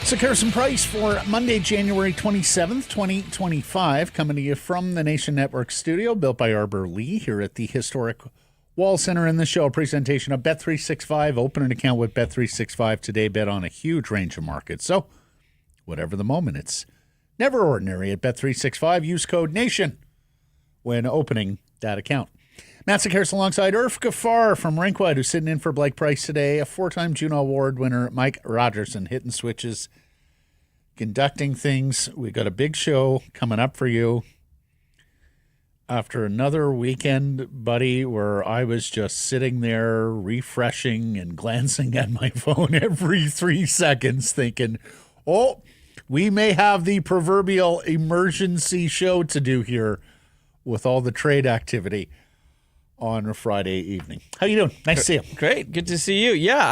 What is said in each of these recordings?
Secure some price for Monday, January 27th, 2025, coming to you from the Nation Network studio, built by Arbor Lee here at the historic Wall Center. In the show, a presentation of Bet365. Open an account with Bet365 today. Bet on a huge range of markets. So, whatever the moment, it's never ordinary at Bet365. Use code NATION when opening that account. Matt Sekeres alongside Irf Gaffar from Rinkwide, who's sitting in for Blake Price today. A four-time Juno Award winner, Mike Rantanen, hitting switches, conducting things. We got a big show coming up for you after another weekend, buddy, where I was just sitting there refreshing and glancing at my phone every 3 seconds thinking, oh, we may have the proverbial emergency show to do here with all the trade activity on a Friday evening. How you doing? Nice to see you. Great. Good to see you. Yeah,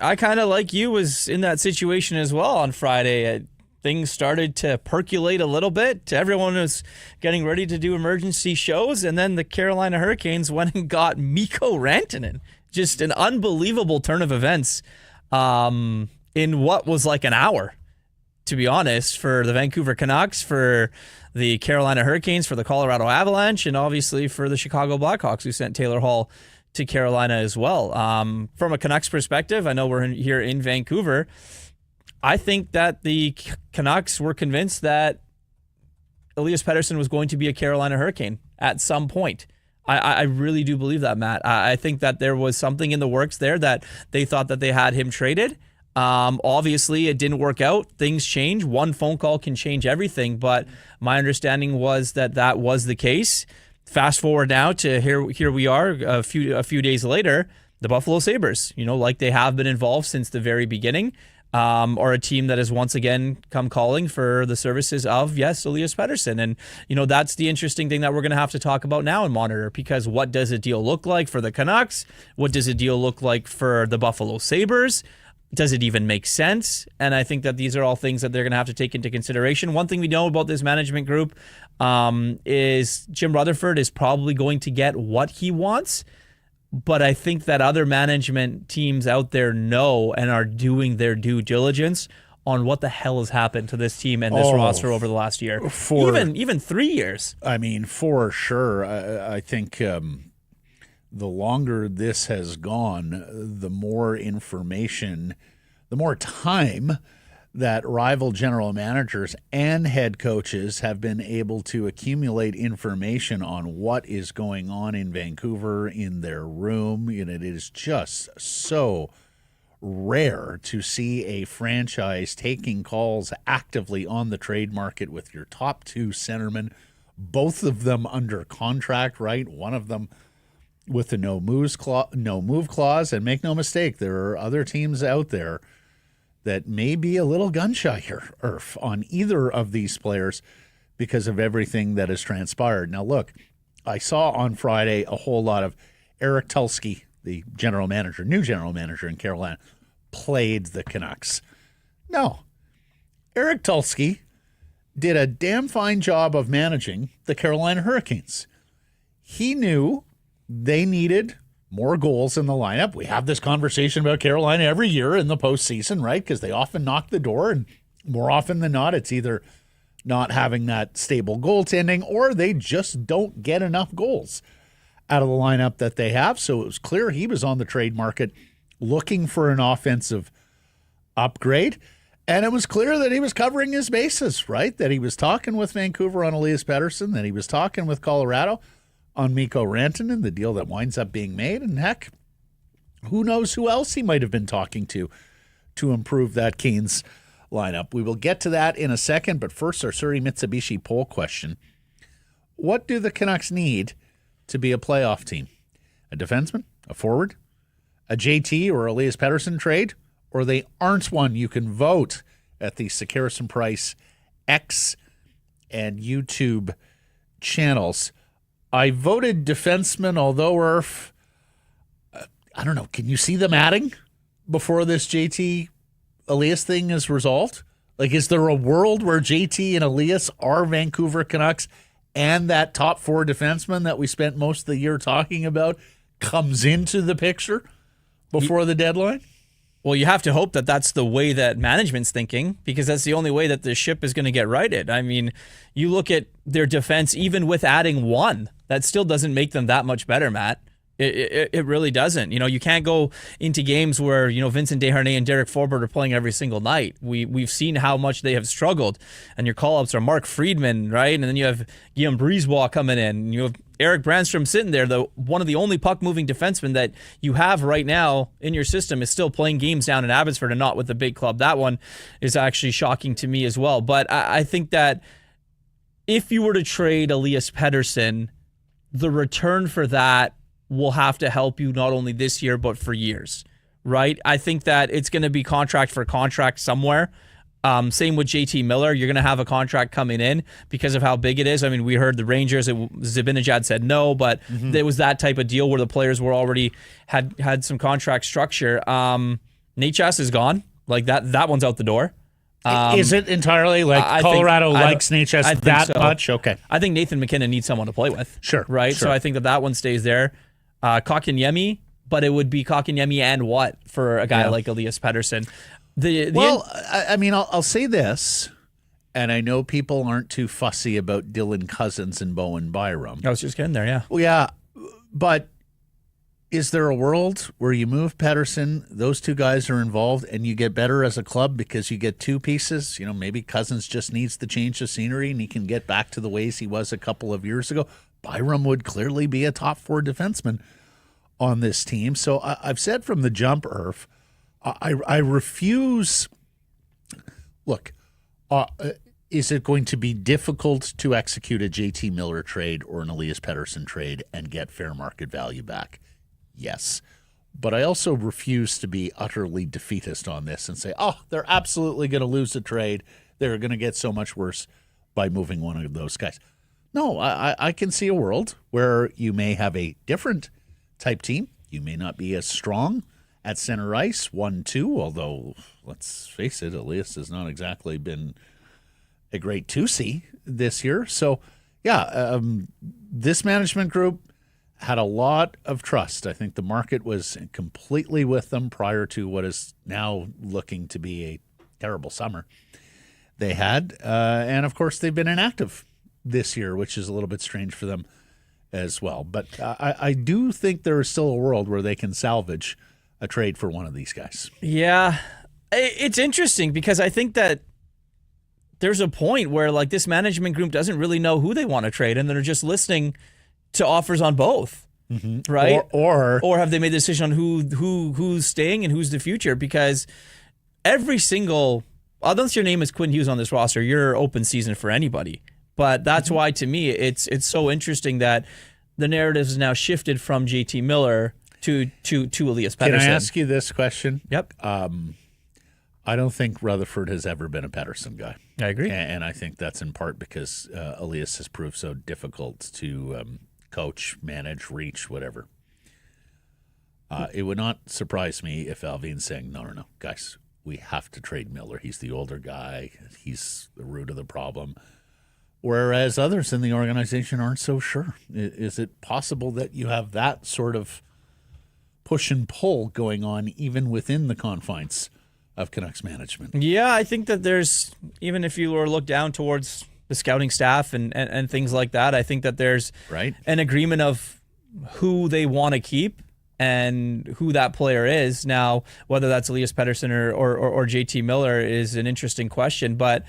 I kind of, like you, was in that situation as well on Friday. Things started to percolate a little bit. Everyone was getting ready to do emergency shows, and then the Carolina Hurricanes went and got Mika Rantanen. Just an unbelievable turn of events in what was like an hour, to be honest, for the Vancouver Canucks, for the Carolina Hurricanes, for the Colorado Avalanche, and obviously for the Chicago Blackhawks, who sent Taylor Hall to Carolina as well. From a Canucks perspective, I know we're here in Vancouver. I think that the Canucks were convinced that Elias Pettersson was going to be a Carolina Hurricane at some point. I really do believe that, Matt. I think that there was something in the works there that they thought that they had him traded. Obviously, it didn't work out. Things change. One phone call can change everything, but my understanding was that was the case. Fast forward now to here we are a few days later, the Buffalo Sabres, like they have been involved since the very beginning, are a team that has once again come calling for the services of, yes, Elias Pettersson. And, that's the interesting thing that we're going to have to talk about now and monitor, because what does a deal look like for the Canucks? What does a deal look like for the Buffalo Sabres? Does it even make sense? And I think that these are all things that they're going to have to take into consideration. One thing we know about this management group is Jim Rutherford is probably going to get what he wants, but I think that other management teams out there know and are doing their due diligence on what the hell has happened to this team and this roster over the last year. Even 3 years. I mean, for sure. I think the longer this has gone, the more information, the more time that rival general managers and head coaches have been able to accumulate information on what is going on in Vancouver in their room. And it is just so rare to see a franchise taking calls actively on the trade market with your top two centermen, both of them under contract, right? One of them with the no move clause. And make no mistake, there are other teams out there that may be a little gun-shy here, Irf, on either of these players because of everything that has transpired. Now, look, I saw on Friday a whole lot of Eric Tulsky, the new general manager in Carolina, played the Canucks. No. Eric Tulsky did a damn fine job of managing the Carolina Hurricanes. He knew they needed more goals in the lineup. We have this conversation about Carolina every year in the postseason, right? Because they often knock the door, and more often than not, it's either not having that stable goaltending or they just don't get enough goals out of the lineup that they have. So it was clear he was on the trade market looking for an offensive upgrade. And it was clear that he was covering his bases, right? That he was talking with Vancouver on Elias Pettersson, that he was talking with Colorado on Mika Rantanen, the deal that winds up being made. And heck, who knows who else he might have been talking to improve that Canes lineup. We will get to that in a second, but first our Surrey Mitsubishi poll question. What do the Canucks need to be a playoff team? A defenseman? A forward? A JT or Elias Pettersson trade? Or they aren't one? You can vote at the Sekeres and Price X and YouTube channels. I voted defenseman, although Irf, I don't know. Can you see them adding before this JT Elias thing is resolved? Like, is there a world where JT and Elias are Vancouver Canucks and that top four defenseman that we spent most of the year talking about comes into the picture before the deadline? Well, you have to hope that that's the way that management's thinking, because that's the only way that the ship is going to get righted. I mean, you look at their defense, even with adding one, that still doesn't make them that much better, Matt. It really doesn't. You can't go into games where, Vincent Desharnais and Derek Forbort are playing every single night. We've seen how much they have struggled, and your call-ups are Mark Friedman, right? And then you have Guillaume Brisebois coming in, and you have Eric Brandstrom sitting there, one of the only puck-moving defensemen that you have right now in your system is still playing games down in Abbotsford and not with the big club. That one is actually shocking to me as well. But I think that if you were to trade Elias Pettersson, the return for that will have to help you not only this year, but for years, right? I think that it's going to be contract for contract somewhere. Same with JT Miller. You're going to have a contract coming in because of how big it is. I mean, we heard the Rangers, Zibanejad said no, but there was that type of deal where the players were already had some contract structure. Nate Chess is gone. Like that one's out the door. Is it entirely like Colorado likes Nate Chess that so. Much? Okay. I think Nathan McKinnon needs someone to play with. Sure. Right? Sure. So I think that one stays there. Kotkaniemi, but it would be Kotkaniemi and what for a guy like Elias Pettersson? I'll say this, and I know people aren't too fussy about Dylan Cousins and Bowen Byram. I was just getting there, yeah. Well, yeah, but is there a world where you move Pettersson, those two guys are involved, and you get better as a club because you get two pieces? Maybe Cousins just needs to change the scenery and he can get back to the ways he was a couple of years ago. Byram would clearly be a top four defenseman on this team. So I've said from the jump, Irf, I refuse. Look, is it going to be difficult to execute a JT Miller trade or an Elias Pettersson trade and get fair market value back? Yes. But I also refuse to be utterly defeatist on this and say, they're absolutely going to lose the trade. They're going to get so much worse by moving one of those guys. No, I can see a world where you may have a different type team. You may not be as strong at center ice, 1-2, although, let's face it, Elias has not exactly been a great 2C this year. So, this management group had a lot of trust. I think the market was completely with them prior to what is now looking to be a terrible summer they had. And, of course, they've been inactive this year, which is a little bit strange for them as well. But I do think there is still a world where they can salvage a trade for one of these guys. Yeah. It's interesting because I think that there's a point where this management group doesn't really know who they want to trade, and they're just listening to offers on both, right? Or have they made the decision on who's staying and who's the future? Because every single, unless your name is Quinn Hughes on this roster, you're open season for anybody. But that's why, to me, it's so interesting that the narrative is now shifted from JT Miller to Elias Pettersson. Can I ask you this question? Yep. I don't think Rutherford has ever been a Pettersson guy. I agree. And I think that's in part because Elias has proved so difficult to coach, manage, reach, whatever. It would not surprise me if Alvin's saying, no, guys, we have to trade Miller. He's the older guy. He's the root of the problem. Whereas others in the organization aren't so sure. Is it possible that you have that sort of push and pull going on even within the confines of Canucks management? Yeah, I think that there's, even if you were to look down towards the scouting staff and things like that, I think that there's an agreement of who they want to keep and who that player is. Now, whether that's Elias Pettersson or JT Miller is an interesting question, but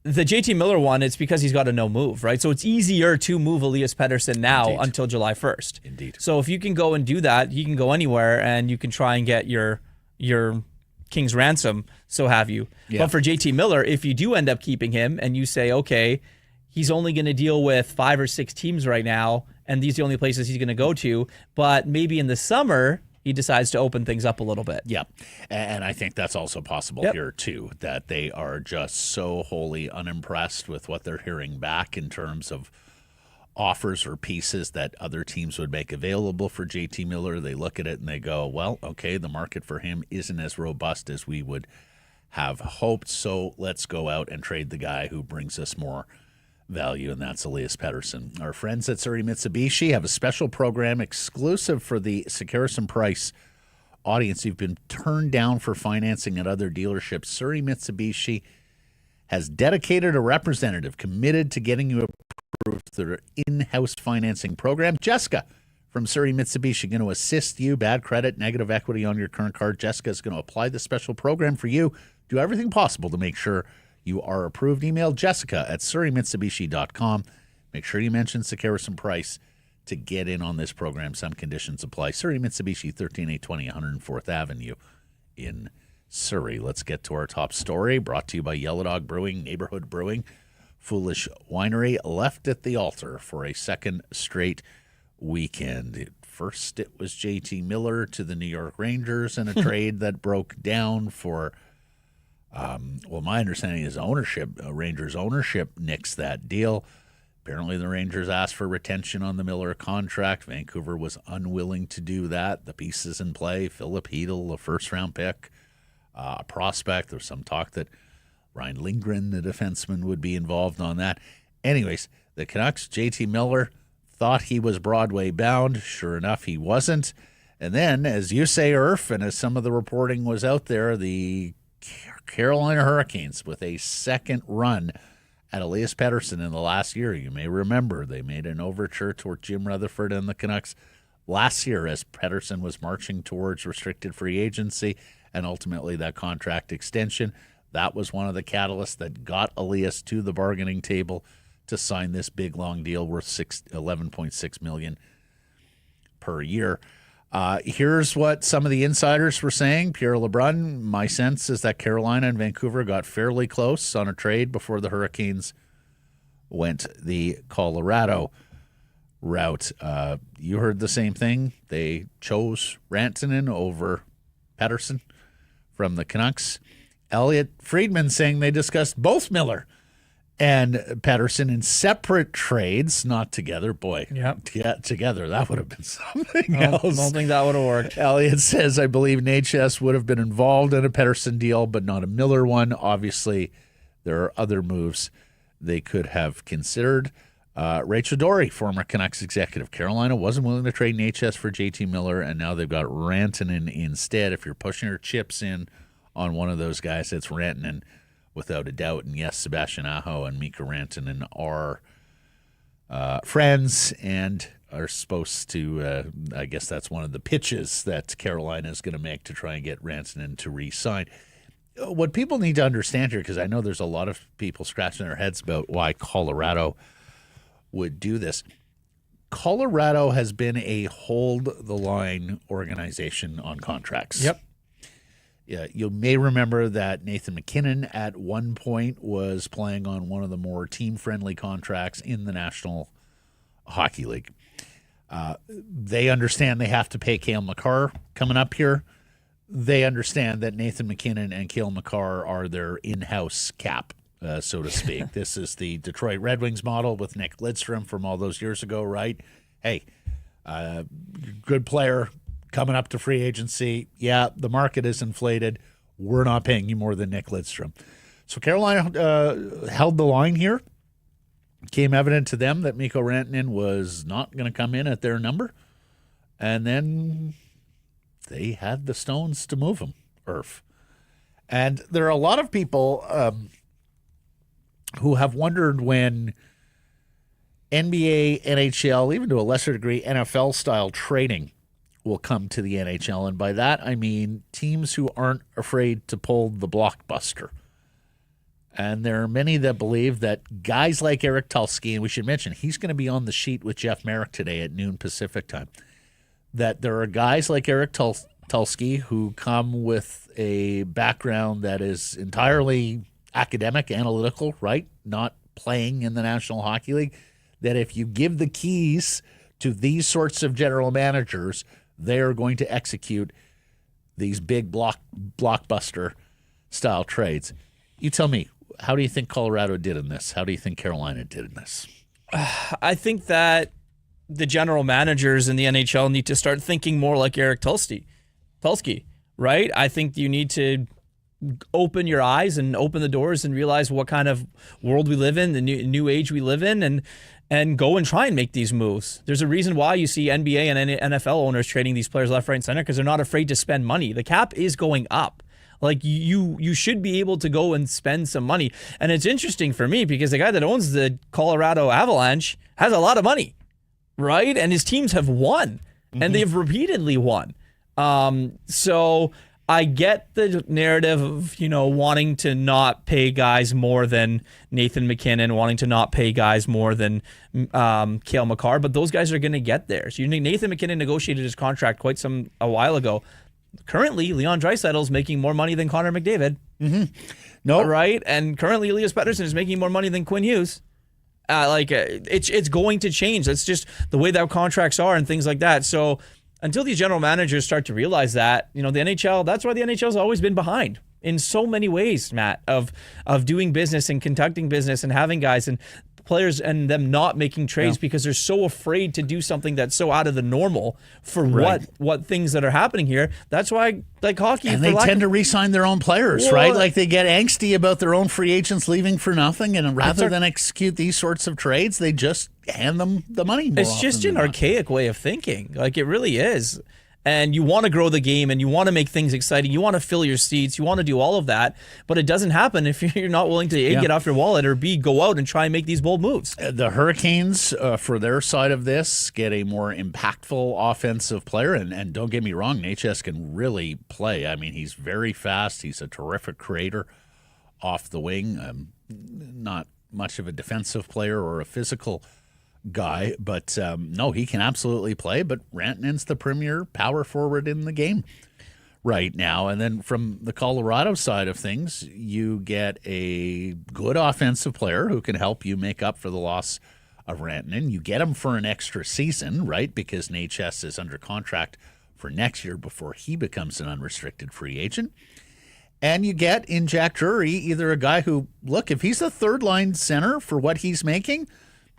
the JT Miller one, it's because he's got a no move, right? So it's easier to move Elias Pettersson now until July 1st. Indeed. So if you can go and do that, you can go anywhere and you can try and get your king's ransom, so have you. Yeah. But for JT Miller, if you do end up keeping him and you say, okay, he's only going to deal with 5 or 6 teams right now, and these are the only places he's going to go to, but maybe in the summer he decides to open things up a little bit. Yeah, and I think that's also possible here too, that they are just so wholly unimpressed with what they're hearing back in terms of offers or pieces that other teams would make available for JT Miller. They look at it and they go, well, okay, the market for him isn't as robust as we would have hoped, so let's go out and trade the guy who brings us more value, and that's Elias Pettersson. Our friends at Surrey Mitsubishi have a special program exclusive for the Sekeres Price audience. You've been turned down for financing at other dealerships. Surrey Mitsubishi has dedicated a representative committed to getting you approved through their in-house financing program. Jessica from Surrey Mitsubishi going to assist you. Bad credit, negative equity on your current car. Jessica is going to apply the special program for you. Do everything possible to make sure you are approved. Email Jessica at surreymitsubishi.com. Make sure you mention Sekeres Price to get in on this program. Some conditions apply. Surrey Mitsubishi, 13820 104th Avenue in Surrey. Let's get to our top story, brought to you by Yellow Dog Brewing, Neighborhood Brewing. Foolish Winery left at the altar for a second straight weekend. First, it was JT Miller to the New York Rangers in a trade that broke down for, my understanding is Rangers ownership nixed that deal. Apparently, the Rangers asked for retention on the Miller contract. Vancouver was unwilling to do that. The pieces in play, Philip Hedl, a first-round pick, a prospect. There's some talk that Ryan Lindgren, the defenseman, would be involved on that. Anyways, the Canucks, JT Miller, thought he was Broadway bound. Sure enough, he wasn't. And then, as you say, Irf, and as some of the reporting was out there, the Carolina Hurricanes with a second run at Elias Pettersson in the last year. You may remember they made an overture toward Jim Rutherford and the Canucks last year as Pettersson was marching towards restricted free agency and ultimately that contract extension. That was one of the catalysts that got Elias to the bargaining table to sign this big, long deal worth $11.6 million per year. Here's what some of the insiders were saying. Pierre LeBrun, my sense is that Carolina and Vancouver got fairly close on a trade before the Hurricanes went the Colorado route. You heard the same thing. They chose Rantanen over Pettersson from the Canucks. Elliot Friedman saying they discussed both Miller and Pettersson in separate trades, not together. Boy, together, that would have been something else. I don't think that would have worked. Elliot says, I believe NHS would have been involved in a Pettersson deal, but not a Miller one. Obviously, there are other moves they could have considered. Rachel Dory, former Canucks executive. Carolina wasn't willing to trade NHS for JT Miller, and now they've got Rantanen instead. If you're pushing your chips in on one of those guys, it's Rantanen without a doubt. And yes, Sebastian Aho and Mika Rantanen are friends and are supposed to, I guess that's one of the pitches that Carolina is going to make to try and get Rantanen to re-sign. What people need to understand here, because I know there's a lot of people scratching their heads about why Colorado would do this. Colorado has been a hold-the-line organization on contracts. Yep. Yeah, you may remember that Nathan McKinnon at one point was playing on one of the more team-friendly contracts in the National Hockey League. They understand they have to pay Cale Makar coming up here. They understand that Nathan McKinnon and Cale Makar are their in-house cap, so to speak. This is the Detroit Red Wings model with Nick Lidstrom from all those years ago, right? Hey, good player, coming up to free agency. Yeah, the market is inflated. We're not paying you more than Nick Lidstrom. So Carolina held the line here. It became evident to them that Mika Rantanen was not going to come in at their number. And then they had the stones to move him, Irf. And there are a lot of people who have wondered when NBA, NHL, even to a lesser degree, NFL-style trading will come to the NHL. And by that, I mean teams who aren't afraid to pull the blockbuster. And there are many that believe that guys like Eric Tulsky, and we should mention, he's going to be on the sheet with Jeff Merrick today at noon Pacific time, that there are guys like Eric Tulsky who come with a background that is entirely academic, analytical, right? Not playing in the National Hockey League, that if you give the keys to these sorts of general managers, they are going to execute these big blockbuster style trades. You tell me, how do you think Colorado did in this? How do you think Carolina did in this? I think that the general managers in the NHL need to start thinking more like Eric Tulsky, right? I think you need to open your eyes and open the doors and realize what kind of world we live in, the new age we live in, and go and try and make these moves. There's a reason why you see NBA and NFL owners trading these players left, right, and center, because they're not afraid to spend money. The cap is going up. Like, you should be able to go and spend some money. And it's interesting for me because the guy that owns the Colorado Avalanche has a lot of money, right? And his teams have won, and they've repeatedly won. So I get the narrative of, wanting to not pay guys more than Nathan MacKinnon, wanting to not pay guys more than Cale Makar, but those guys are going to get there. So Nathan MacKinnon negotiated his contract a while ago. Currently, Leon Draisaitl is making more money than Connor McDavid. No, right? And currently, Elias Pettersson is making more money than Quinn Hughes. It's going to change. That's just the way that contracts are and things like that. So until these general managers start to realize that, the NHL, that's why the NHL's always been behind in so many ways, Matt, of doing business and conducting business and having guys and players and them not making trades because they're so afraid to do something that's so out of the normal for what things that are happening here. That's why, like hockey, and they tend to re-sign their own players, right? Like, they get angsty about their own free agents leaving for nothing, and rather than execute these sorts of trades, they just hand them the money more. It's just an archaic way of thinking. Like, it really is. And you want to grow the game, and you want to make things exciting. You want to fill your seats. You want to do all of that. But it doesn't happen if you're not willing to A, get off your wallet, or B, go out and try and make these bold moves. The Hurricanes, for their side of this, get a more impactful offensive player. And don't get me wrong, Natchez can really play. I mean, he's very fast. He's a terrific creator off the wing. Not much of a defensive player or a physical guy, but no, he can absolutely play. But Rantanen's the premier power forward in the game right now. And then from the Colorado side of things, you get a good offensive player who can help you make up for the loss of Rantanen. You get him for an extra season, right? Because Natchez is under contract for next year before he becomes an unrestricted free agent. And you get in Jack Drury either a guy who, look, if he's a third-line center for what he's making,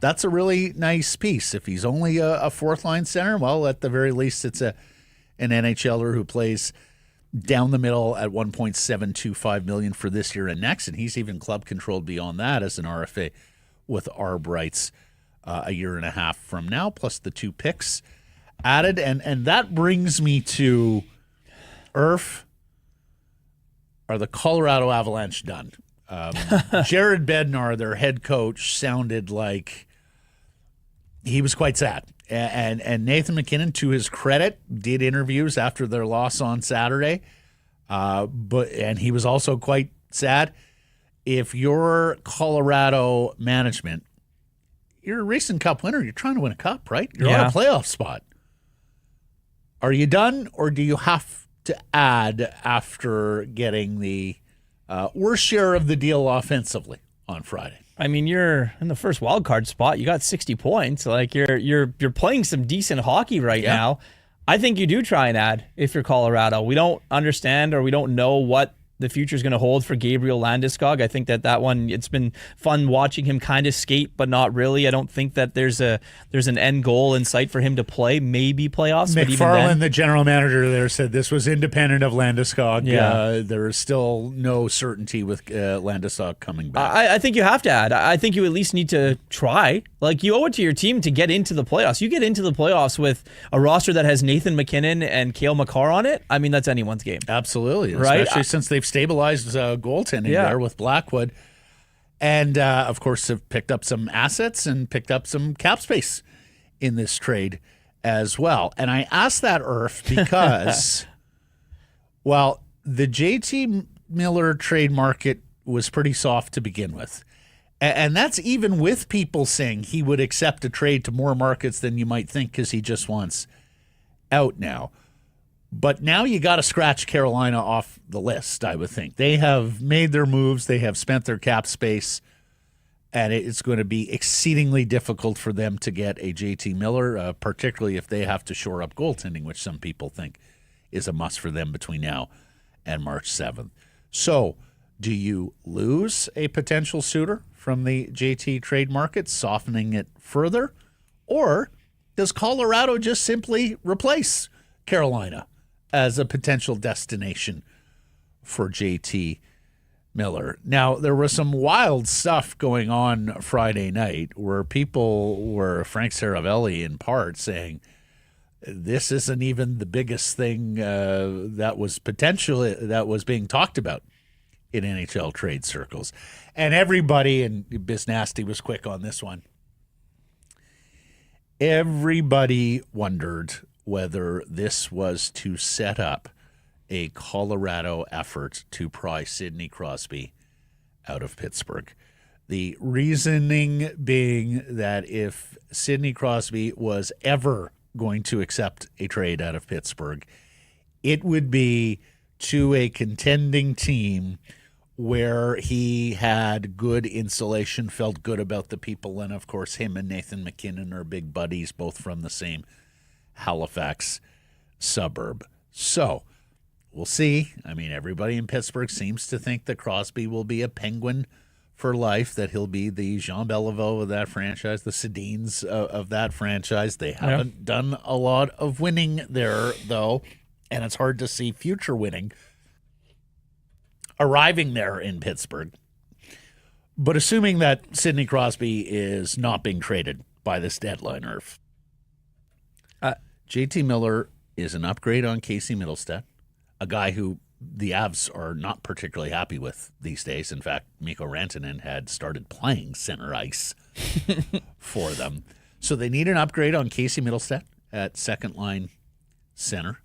that's a really nice piece. If he's only a fourth-line center, well, at the very least, it's an NHLer who plays down the middle at $1.725 million for this year and next, and he's even club-controlled beyond that as an RFA with Arb rights a year and a half from now, plus the 2 picks added. And that brings me to Irf. Are the Colorado Avalanche done? Jared Bednar, their head coach, sounded like he was quite sad. And Nathan MacKinnon, to his credit, did interviews after their loss on Saturday. And he was also quite sad. If you're Colorado management, you're a recent Cup winner. You're trying to win a Cup, right? You're on a playoff spot. Are you done, or do you have to add after getting the worst share of the deal offensively on Friday? I mean, you're in the first wild card spot. You got 60 points. Like, you're playing some decent hockey right now. I think you do try and add if you're Colorado. We don't understand, or we don't know what the future is going to hold for Gabriel Landeskog. I think that one, it's been fun watching him kind of skate, but not really. I don't think that there's an end goal in sight for him to play, maybe playoffs. McFarland, the general manager there, said this was independent of Landeskog. Yeah. There is still no certainty with Landeskog coming back. I think you have to add. I think you at least need to try. Like, you owe it to your team to get into the playoffs. You get into the playoffs with a roster that has Nathan MacKinnon and Cale Makar on it. I mean, that's anyone's game. Absolutely. Right? Especially since they've stabilized goaltending there with Blackwood. And, of course, have picked up some assets and picked up some cap space in this trade as well. And I asked that, Irf, because, well, the JT Miller trade market was pretty soft to begin with. And that's even with people saying he would accept a trade to more markets than you might think because he just wants out now. But now you got to scratch Carolina off the list, I would think. They have made their moves. They have spent their cap space. And it's going to be exceedingly difficult for them to get a JT Miller, particularly if they have to shore up goaltending, which some people think is a must for them between now and March 7th. So, do you lose a potential suitor from the JT trade market, softening it further? Or does Colorado just simply replace Carolina as a potential destination for JT Miller? Now, there was some wild stuff going on Friday night where people were, Frank Saravelli in part, saying this isn't even the biggest thing that was being talked about in NHL trade circles. And everybody, and Biznasty was quick on this one, everybody wondered whether this was to set up a Colorado effort to pry Sidney Crosby out of Pittsburgh. The reasoning being that if Sidney Crosby was ever going to accept a trade out of Pittsburgh, it would be to a contending team where he had good insulation, felt good about the people, and of course him and Nathan MacKinnon are big buddies, both from the same Halifax suburb. So we'll see. I mean, everybody in Pittsburgh seems to think that Crosby will be a Penguin for life, that he'll be the Jean Beliveau of that franchise, the Sedins of that franchise. They haven't done a lot of winning there, though, and it's hard to see future winning arriving there in Pittsburgh. But assuming that Sidney Crosby is not being traded by this deadline, Irf, JT Miller is an upgrade on Casey Middlestat, a guy who the Avs are not particularly happy with these days. In fact, Mika Rantanen had started playing center ice for them. So they need an upgrade on Casey Middlestat at second line center.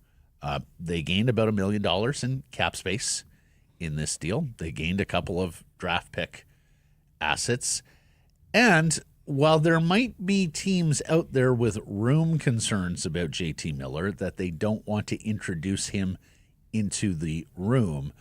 They gained about $1 million in cap space in this deal. They gained a couple of draft pick assets. And while there might be teams out there with room concerns about JT Miller, that they don't want to introduce him into the room,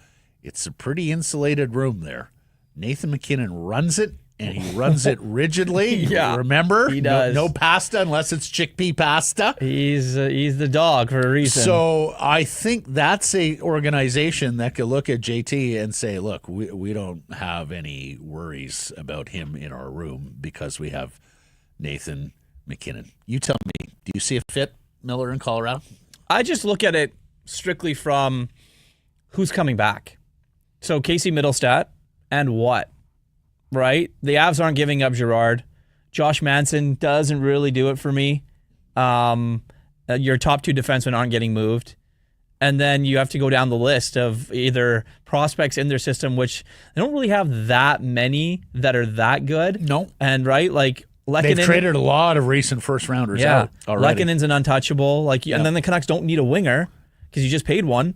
it's a pretty insulated room there. Nathan MacKinnon runs it, and he runs it rigidly. Yeah, remember? He does. No pasta unless it's chickpea pasta. He's the dog for a reason. So I think that's a organization that could look at JT and say, look, we don't have any worries about him in our room because we have Nathan MacKinnon. You tell me, do you see a fit, Miller, in Colorado? I just look at it strictly from who's coming back. So Casey Middlestat and what? Right? The Avs aren't giving up Girard. Josh Manson doesn't really do it for me. Your top two defensemen aren't getting moved. And then you have to go down the list of either prospects in their system, which they don't really have that many that are that good. No. And right, like They've traded a lot of recent first rounders out already. Lekkonen's an untouchable. And then the Canucks don't need a winger because you just paid one.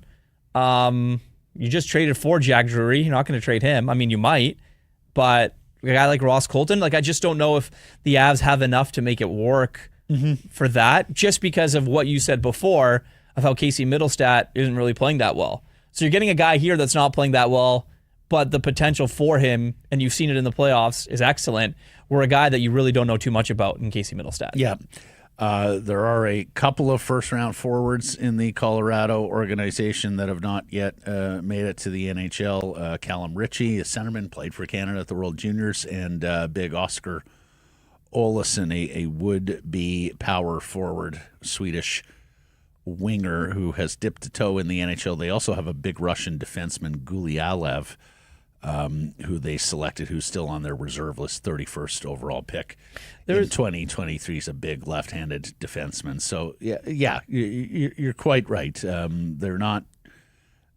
You just traded for Jack Drury. You're not going to trade him. I mean, you might. But a guy like Ross Colton, I just don't know if the Avs have enough to make it work for that, just because of what you said before of how Casey Middlestat isn't really playing that well. So you're getting a guy here that's not playing that well, but the potential for him, and you've seen it in the playoffs, is excellent. We're a guy that you really don't know too much about in Casey Middlestat. Yeah. There are a couple of first-round forwards in the Colorado organization that have not yet made it to the NHL. Callum Ritchie, a centerman, played for Canada at the World Juniors, and big Oscar Olason, a would-be power forward Swedish winger who has dipped a toe in the NHL. They also have a big Russian defenseman, Gulialev, who they selected, who's still on their reserve list, 31st overall pick. In 2023, he's a big left-handed defenseman. So, yeah, you're quite right. There's not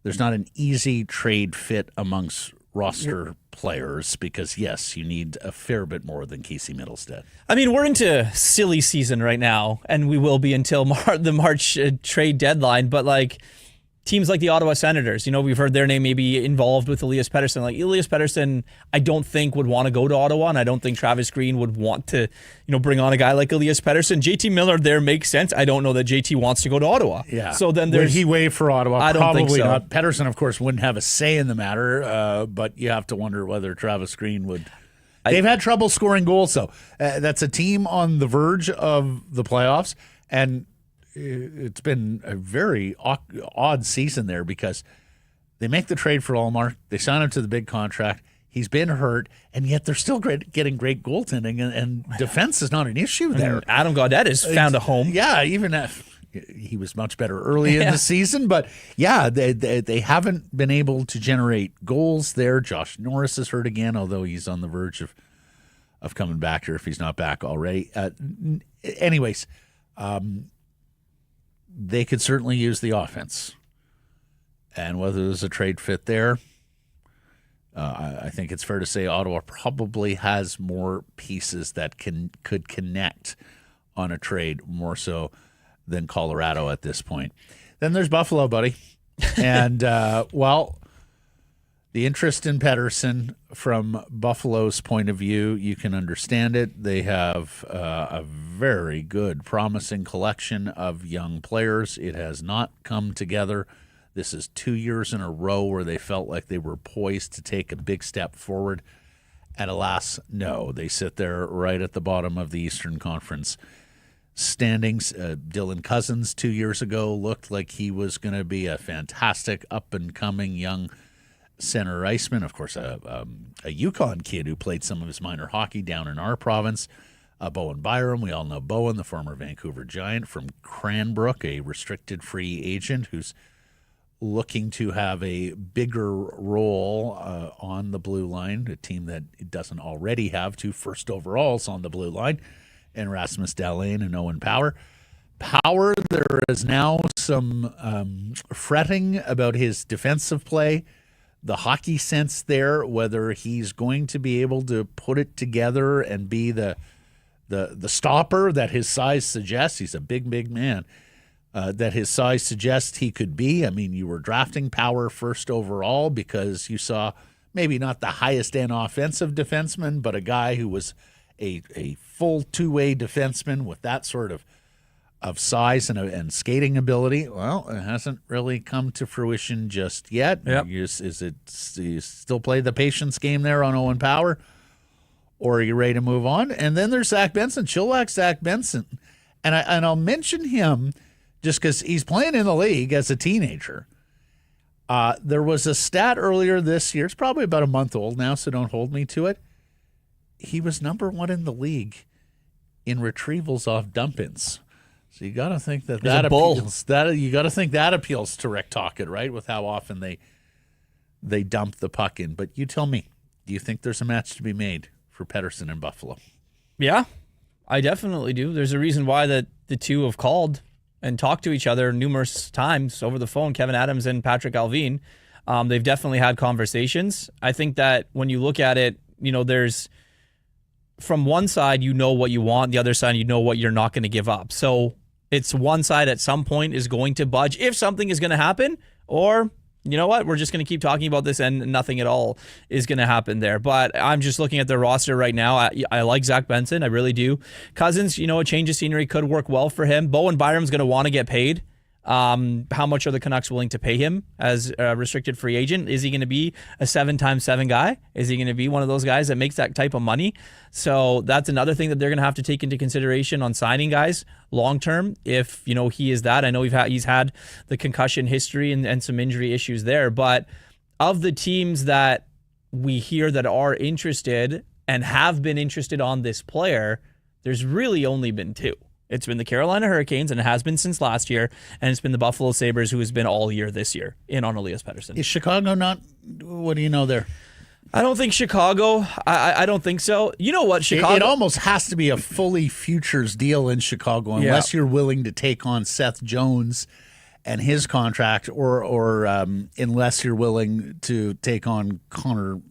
an easy trade fit amongst roster players because, yes, you need a fair bit more than Casey Middlestat. I mean, we're into silly season right now, and we will be until the March trade deadline, but, teams like the Ottawa Senators, we've heard their name maybe involved with Elias Pettersson. Elias Pettersson, I don't think would want to go to Ottawa, and I don't think Travis Green would want to, bring on a guy like Elias Pettersson. JT Miller there makes sense. I don't know that JT wants to go to Ottawa. Yeah. So then would he waive for Ottawa? I don't Probably think so. not. Pettersson, of course, wouldn't have a say in the matter, but you have to wonder whether Travis Green would. They've had trouble scoring goals, though. That's a team on the verge of the playoffs, and it's been a very odd season there because they make the trade for Ullmark. They sign him to the big contract. He's been hurt, and yet they're still getting great goaltending, and defense is not an issue there. Adam Gaudette has found a home. Yeah, even if he was much better early in the season, but they haven't been able to generate goals there. Josh Norris is hurt again, although he's on the verge of coming back here if he's not back already. Anyways, they could certainly use the offense, and whether there's a trade fit there, I think it's fair to say Ottawa probably has more pieces that could connect on a trade more so than Colorado at this point. Then there's Buffalo, buddy. And, the interest in Pettersson from Buffalo's point of view, you can understand it. They have a very good, promising collection of young players. It has not come together. This is 2 years in a row where they felt like they were poised to take a big step forward. And alas, no. They sit there right at the bottom of the Eastern Conference standings. Dylan Cousins 2 years ago looked like he was going to be a fantastic up-and-coming young center iceman. Of course, a Yukon kid who played some of his minor hockey down in our province. Bowen Byram, we all know Bowen, the former Vancouver Giant from Cranbrook, a restricted free agent who's looking to have a bigger role on the blue line, a team that it doesn't already have two first overalls on the blue line, and Rasmus Dahlin and Owen Power. There is now some fretting about his defensive play, the hockey sense there, whether he's going to be able to put it together and be the stopper that his size suggests. He's a big man. That his size suggests he could be. I mean, you were drafting Power first overall because you saw maybe not the highest end offensive defenseman, but a guy who was a full two-way defenseman with that sort of size and skating ability. Well, it hasn't really come to fruition just yet. Yep. You still play the patience game there on Owen Power, or are you ready to move on? And then there's Zach Benson, Chilliwack Zach Benson, and I'll mention him just because he's playing in the league as a teenager. There was a stat earlier this year. It's probably about a month old now, so don't hold me to it. He was number one in the league in retrievals off dump-ins. So you got to think that appeals. You got to think that appeals to Rick Tocchet, right? With how often they dump the puck in. But you tell me, do you think there's a match to be made for Pettersson in Buffalo? Yeah, I definitely do. There's a reason why the two have called and talked to each other numerous times over the phone, Kevin Adams and Patrick Alvin. They've definitely had conversations. I think that when you look at it, there's from one side, you know what you want. The other side, you know what you're not going to give up. So it's one side at some point is going to budge if something is going to happen, or you know what, we're just going to keep talking about this and nothing at all is going to happen there. But I'm just looking at the roster right now. I like Zach Benson. I really do. Cousins, a change of scenery could work well for him. Bowen Byram's going to want to get paid. How much are the Canucks willing to pay him as a restricted free agent? Is he going to be a 7x7 guy? Is he going to be one of those guys that makes that type of money? So that's another thing that they're going to have to take into consideration on signing guys long term. If he is that, I know he's had the concussion history and some injury issues there. But of the teams that we hear that are interested and have been interested on this player, there's really only been two. It's been the Carolina Hurricanes, and it has been since last year, and it's been the Buffalo Sabres, who has been all year this year in on Elias Pettersson. Is Chicago not? What do you know there? I don't think Chicago. I don't think so. You know what, Chicago? It almost has to be a fully futures deal in Chicago, unless you're willing to take on Seth Jones and his contract, or unless you're willing to take on Connor.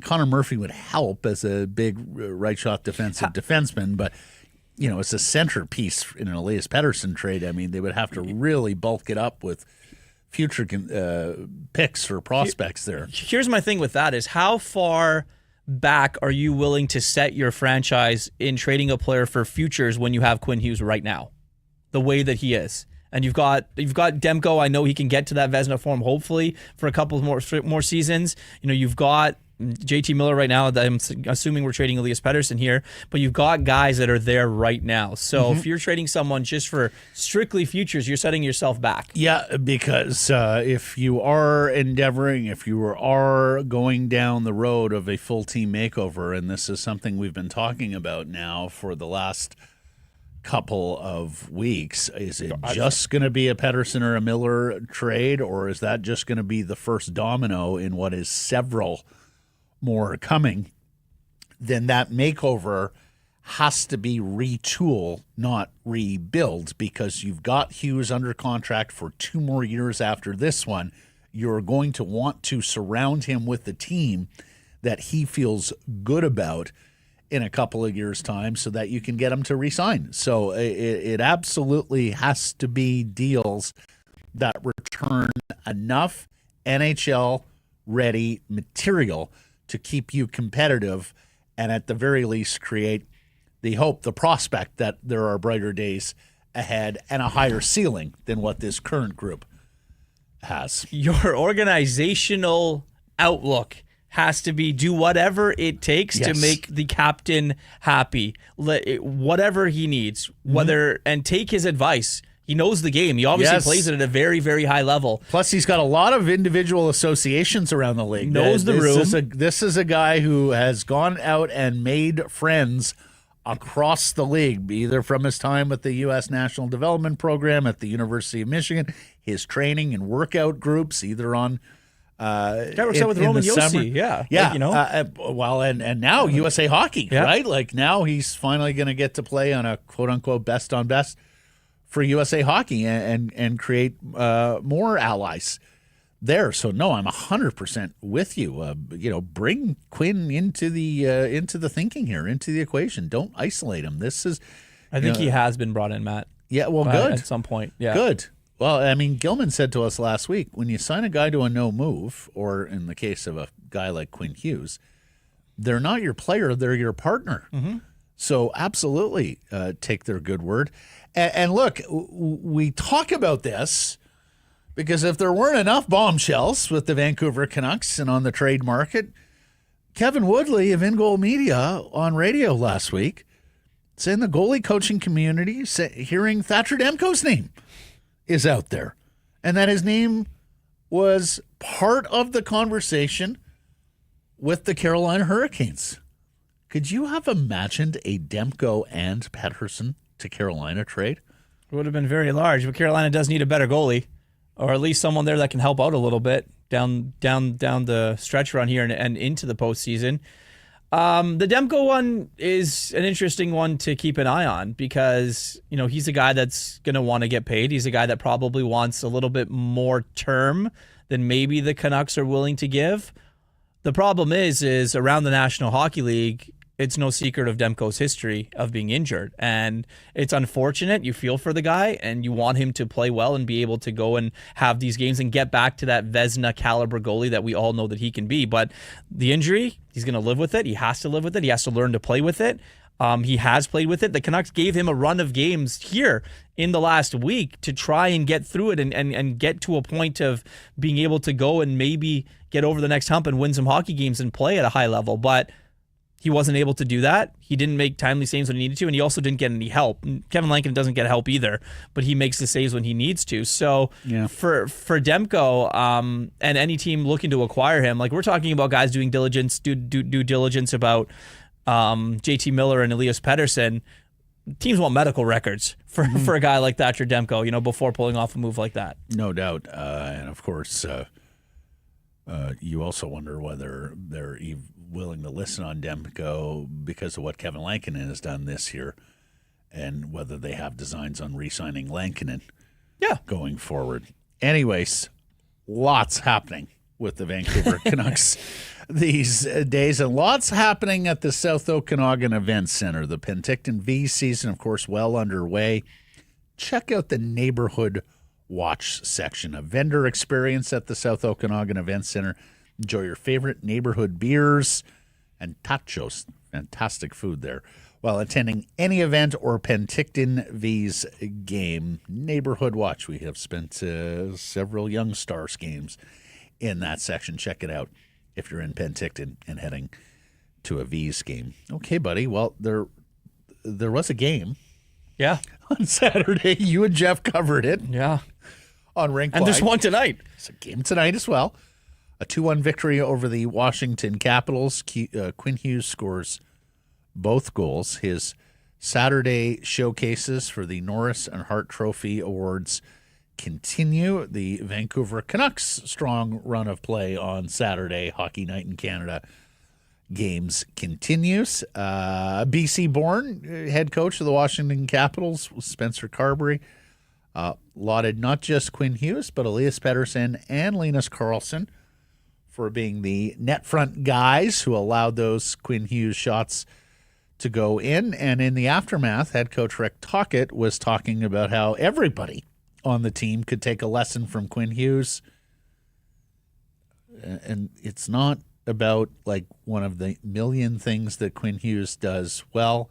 Connor Murphy would help as a big right shot defensive defenseman, but. It's a centerpiece in an Elias Pettersson trade. I mean, they would have to really bulk it up with future picks or prospects there. Here's my thing with that is how far back are you willing to set your franchise in trading a player for futures when you have Quinn Hughes right now, the way that he is? And you've got Demko. I know he can get to that Vezina form, hopefully, for a couple more seasons. You've got JT Miller right now, I'm assuming we're trading Elias Pettersson here, but you've got guys that are there right now. So if you're trading someone just for strictly futures, you're setting yourself back. Yeah, because if you are if you are going down the road of a full team makeover, and this is something we've been talking about now for the last couple of weeks, is it just going to be a Pettersson or a Miller trade, or is that just going to be the first domino in what is several more coming? Then that makeover has to be retool, not rebuild, because you've got Hughes under contract for 2 more years after this one. You're going to want to surround him with the team that he feels good about in a couple of years' time so that you can get him to re-sign. So it absolutely has to be deals that return enough NHL-ready material to keep you competitive and at the very least create the hope, the prospect that there are brighter days ahead and a higher ceiling than what this current group has. Your organizational outlook has to be do whatever it takes to make the captain happy, whatever he needs, and take his advice. He knows the game. He obviously plays it at a very, very high level. Plus, he's got a lot of individual associations around the league. Knows the room. This is a guy who has gone out and made friends across the league, either from his time with the U.S. National Development Program at the University of Michigan, his training and workout groups, either on that works out with Roman Josi, well, and now USA Hockey, right? Like now he's finally going to get to play on a quote unquote best on best for USA Hockey and create more allies there. So no, I'm 100% with you. Bring Quinn into the thinking here, into the equation. Don't isolate him. I think he has been brought in, Matt. Yeah, well, good at some point. Yeah, good. Well, I mean, Gilman said to us last week, when you sign a guy to a no move, or in the case of a guy like Quinn Hughes, they're not your player, they're your partner. So absolutely take their good word. And look, we talk about this because if there weren't enough bombshells with the Vancouver Canucks and on the trade market, Kevin Woodley of In Goal Media on radio last week saying the goalie coaching community, hearing Thatcher Demko's name is out there, and that his name was part of the conversation with the Carolina Hurricanes. Could you have imagined a Demko and Pettersson to Carolina trade? It would have been very large, but Carolina does need a better goalie, or at least someone there that can help out a little bit down the stretch run here and into the postseason. The Demko one is an interesting one to keep an eye on because, he's a guy that's going to want to get paid. He's a guy that probably wants a little bit more term than maybe the Canucks are willing to give. The problem is around the National Hockey League, it's no secret of Demko's history of being injured. And it's unfortunate. You feel for the guy and you want him to play well and be able to go and have these games and get back to that Vezina caliber goalie that we all know that he can be. But the injury, he's going to live with it. He has to live with it. He has to learn to play with it. He has played with it. The Canucks gave him a run of games here in the last week to try and get through it and get to a point of being able to go and maybe get over the next hump and win some hockey games and play at a high level. But he wasn't able to do that. He didn't make timely saves when he needed to, and he also didn't get any help. Kevin Lankin doesn't get help either, but he makes the saves when he needs to. So for Demko and any team looking to acquire him, like we're talking about guys doing due diligence about JT Miller and Elias Pettersson. Teams want medical records for a guy like Thatcher Demko, before pulling off a move like that. No doubt. And of course, you also wonder whether they're willing to listen on Demko because of what Kevin Lankinen has done this year and whether they have designs on re-signing Lankinen going forward. Anyways, lots happening with the Vancouver Canucks these days, and lots happening at the South Okanagan Event Center. The Penticton V season, of course, well underway. Check out the Neighborhood Watch section, a vendor experience at the South Okanagan Event Center. Enjoy your favorite neighborhood beers and tachos. Fantastic food there. While attending any event or Penticton V's game, Neighborhood Watch. We have spent several Young Stars games in that section. Check it out if you're in Penticton and heading to a V's game. Okay, buddy. Well, there was a game. Yeah. On Saturday. You and Jeff covered it. Yeah. On Rink And there's one tonight. There's a game tonight as well. A 2-1 victory over the Washington Capitals. Quinn Hughes scores both goals. His Saturday showcases for the Norris and Hart Trophy Awards continue. The Vancouver Canucks' strong run of play on Saturday, Hockey Night in Canada games continues. BC-born head coach of the Washington Capitals, Spencer Carberry, lauded not just Quinn Hughes, but Elias Pettersson and Linus Karlsson for being the net front guys who allowed those Quinn Hughes shots to go in. And in the aftermath, head coach Rick Tocchet was talking about how everybody on the team could take a lesson from Quinn Hughes. And it's not about like one of the million things that Quinn Hughes does well.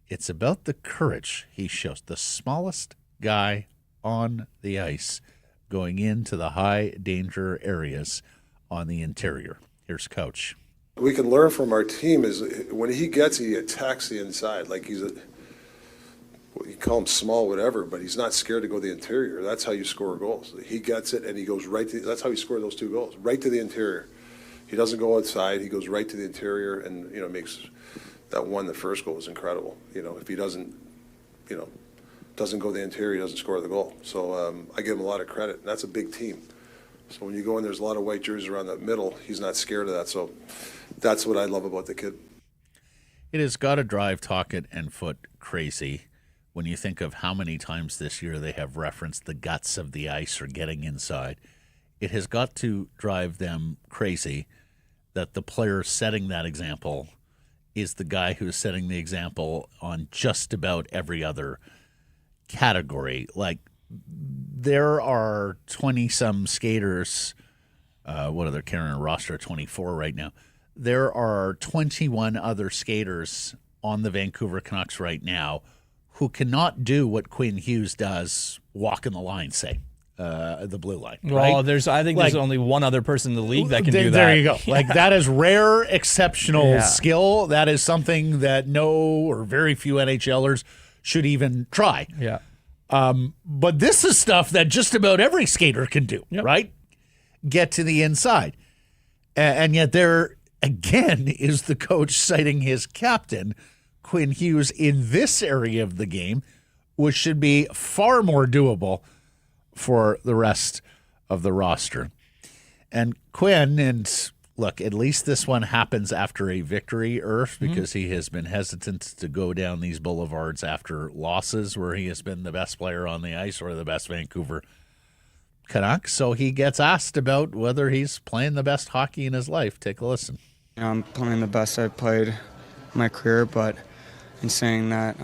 It's about the courage he shows. The smallest guy on the ice going into the high danger areas on the interior. Here's Coach. We can learn from our team is when he attacks the inside. Like you call him small, whatever, but he's not scared to go the interior. That's how you score goals. He gets it and he goes right to, that's how he scored those 2 goals, right to the interior. He doesn't go outside. He goes right to the interior and, makes that one, the first goal was incredible. If he doesn't go the interior, he doesn't score the goal. So I give him a lot of credit, and that's a big team. So when you go in, there's a lot of white jerseys around that middle. He's not scared of that. So that's what I love about the kid. It has got to drive Tocchet and Foote crazy when you think of how many times this year they have referenced the guts of the ice or getting inside. It has got to drive them crazy that the player setting that example is the guy who's setting the example on just about every other category. Like, there are 20-some skaters. What are they carrying a roster of 24 right now? There are 21 other skaters on the Vancouver Canucks right now who cannot do what Quinn Hughes does, walk in the line, say, the blue line. Well, right? I think there's only one other person in the league that can do that. There you go. Yeah. Like, that is rare, exceptional skill. That is something that no or very few NHLers should even try. Yeah. But this is stuff that just about every skater can do, right? Get to the inside. And yet there, again, is the coach citing his captain, Quinn Hughes, in this area of the game, which should be far more doable for the rest of the roster. And Quinn, and look, at least this one happens after a victory, Irf, because he has been hesitant to go down these boulevards after losses where he has been the best player on the ice or the best Vancouver Canucks. So he gets asked about whether he's playing the best hockey in his life. Take a listen. I'm playing the best I've played in my career, but in saying that,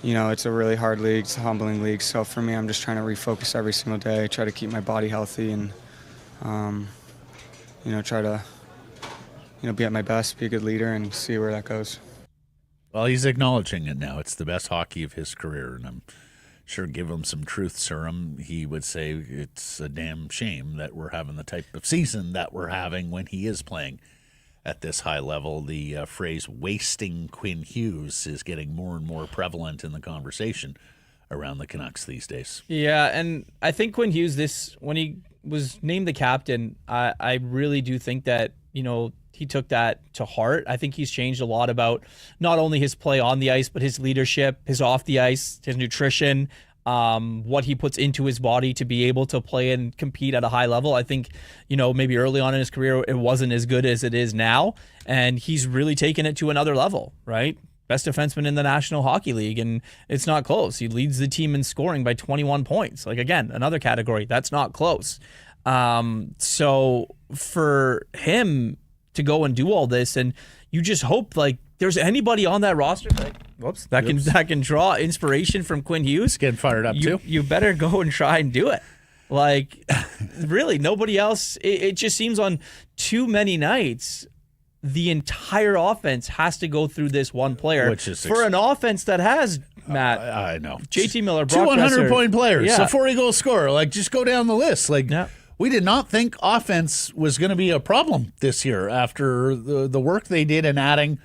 it's a really hard league. It's a humbling league. So for me, I'm just trying to refocus every single day, try to keep my body healthy and, try to, be at my best, be a good leader, and see where that goes. Well, he's acknowledging it now. It's the best hockey of his career, and I'm sure give him some truth serum. He would say it's a damn shame that we're having the type of season that we're having when he is playing at this high level. The phrase wasting Quinn Hughes is getting more and more prevalent in the conversation around the Canucks these days. Yeah, and I think Quinn Hughes, when he was named the captain, I really do think that, he took that to heart. I think he's changed a lot about not only his play on the ice, but his leadership, his off the ice, his nutrition, what he puts into his body to be able to play and compete at a high level. I think, maybe early on in his career, it wasn't as good as it is now. And he's really taken it to another level, right? Best defenseman in the National Hockey League, and it's not close. He leads the team in scoring by 21 points. Like, again, another category that's not close. So for him to go and do all this, and you just hope like there's anybody on that roster that can draw inspiration from Quinn Hughes. Getting fired up too. You better go and try and do it. Like, really, nobody else. It just seems on too many nights the entire offense has to go through this one player. Which is for an offense that has, Matt, I know, JT Miller, Brock 200-point players, yeah. a 40-goal scorer. Like, just go down the list. Like, we did not think offense was going to be a problem this year after the work they did in adding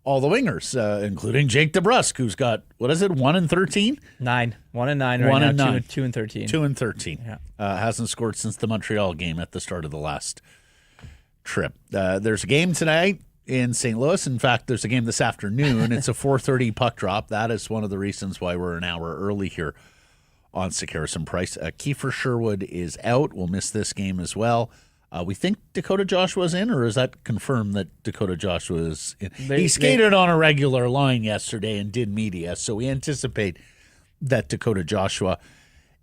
all the wingers, including Jake DeBrusk, who's got, 1-13? 9. 1-9 right 1 now. and 9. 2-13. 2-13. Yeah. Hasn't scored since the Montreal game at the start of the last trip. There's a game tonight in St. Louis. In fact, there's a game this afternoon. It's a 4:30 puck drop. That is one of the reasons why we're an hour early here on Sick Harrison Price. Kiefer Sherwood is out. We'll miss this game as well. We think Dakota Joshua's in, or is that confirmed that Dakota Joshua is in? He skated on a regular line yesterday and did media, so we anticipate that Dakota Joshua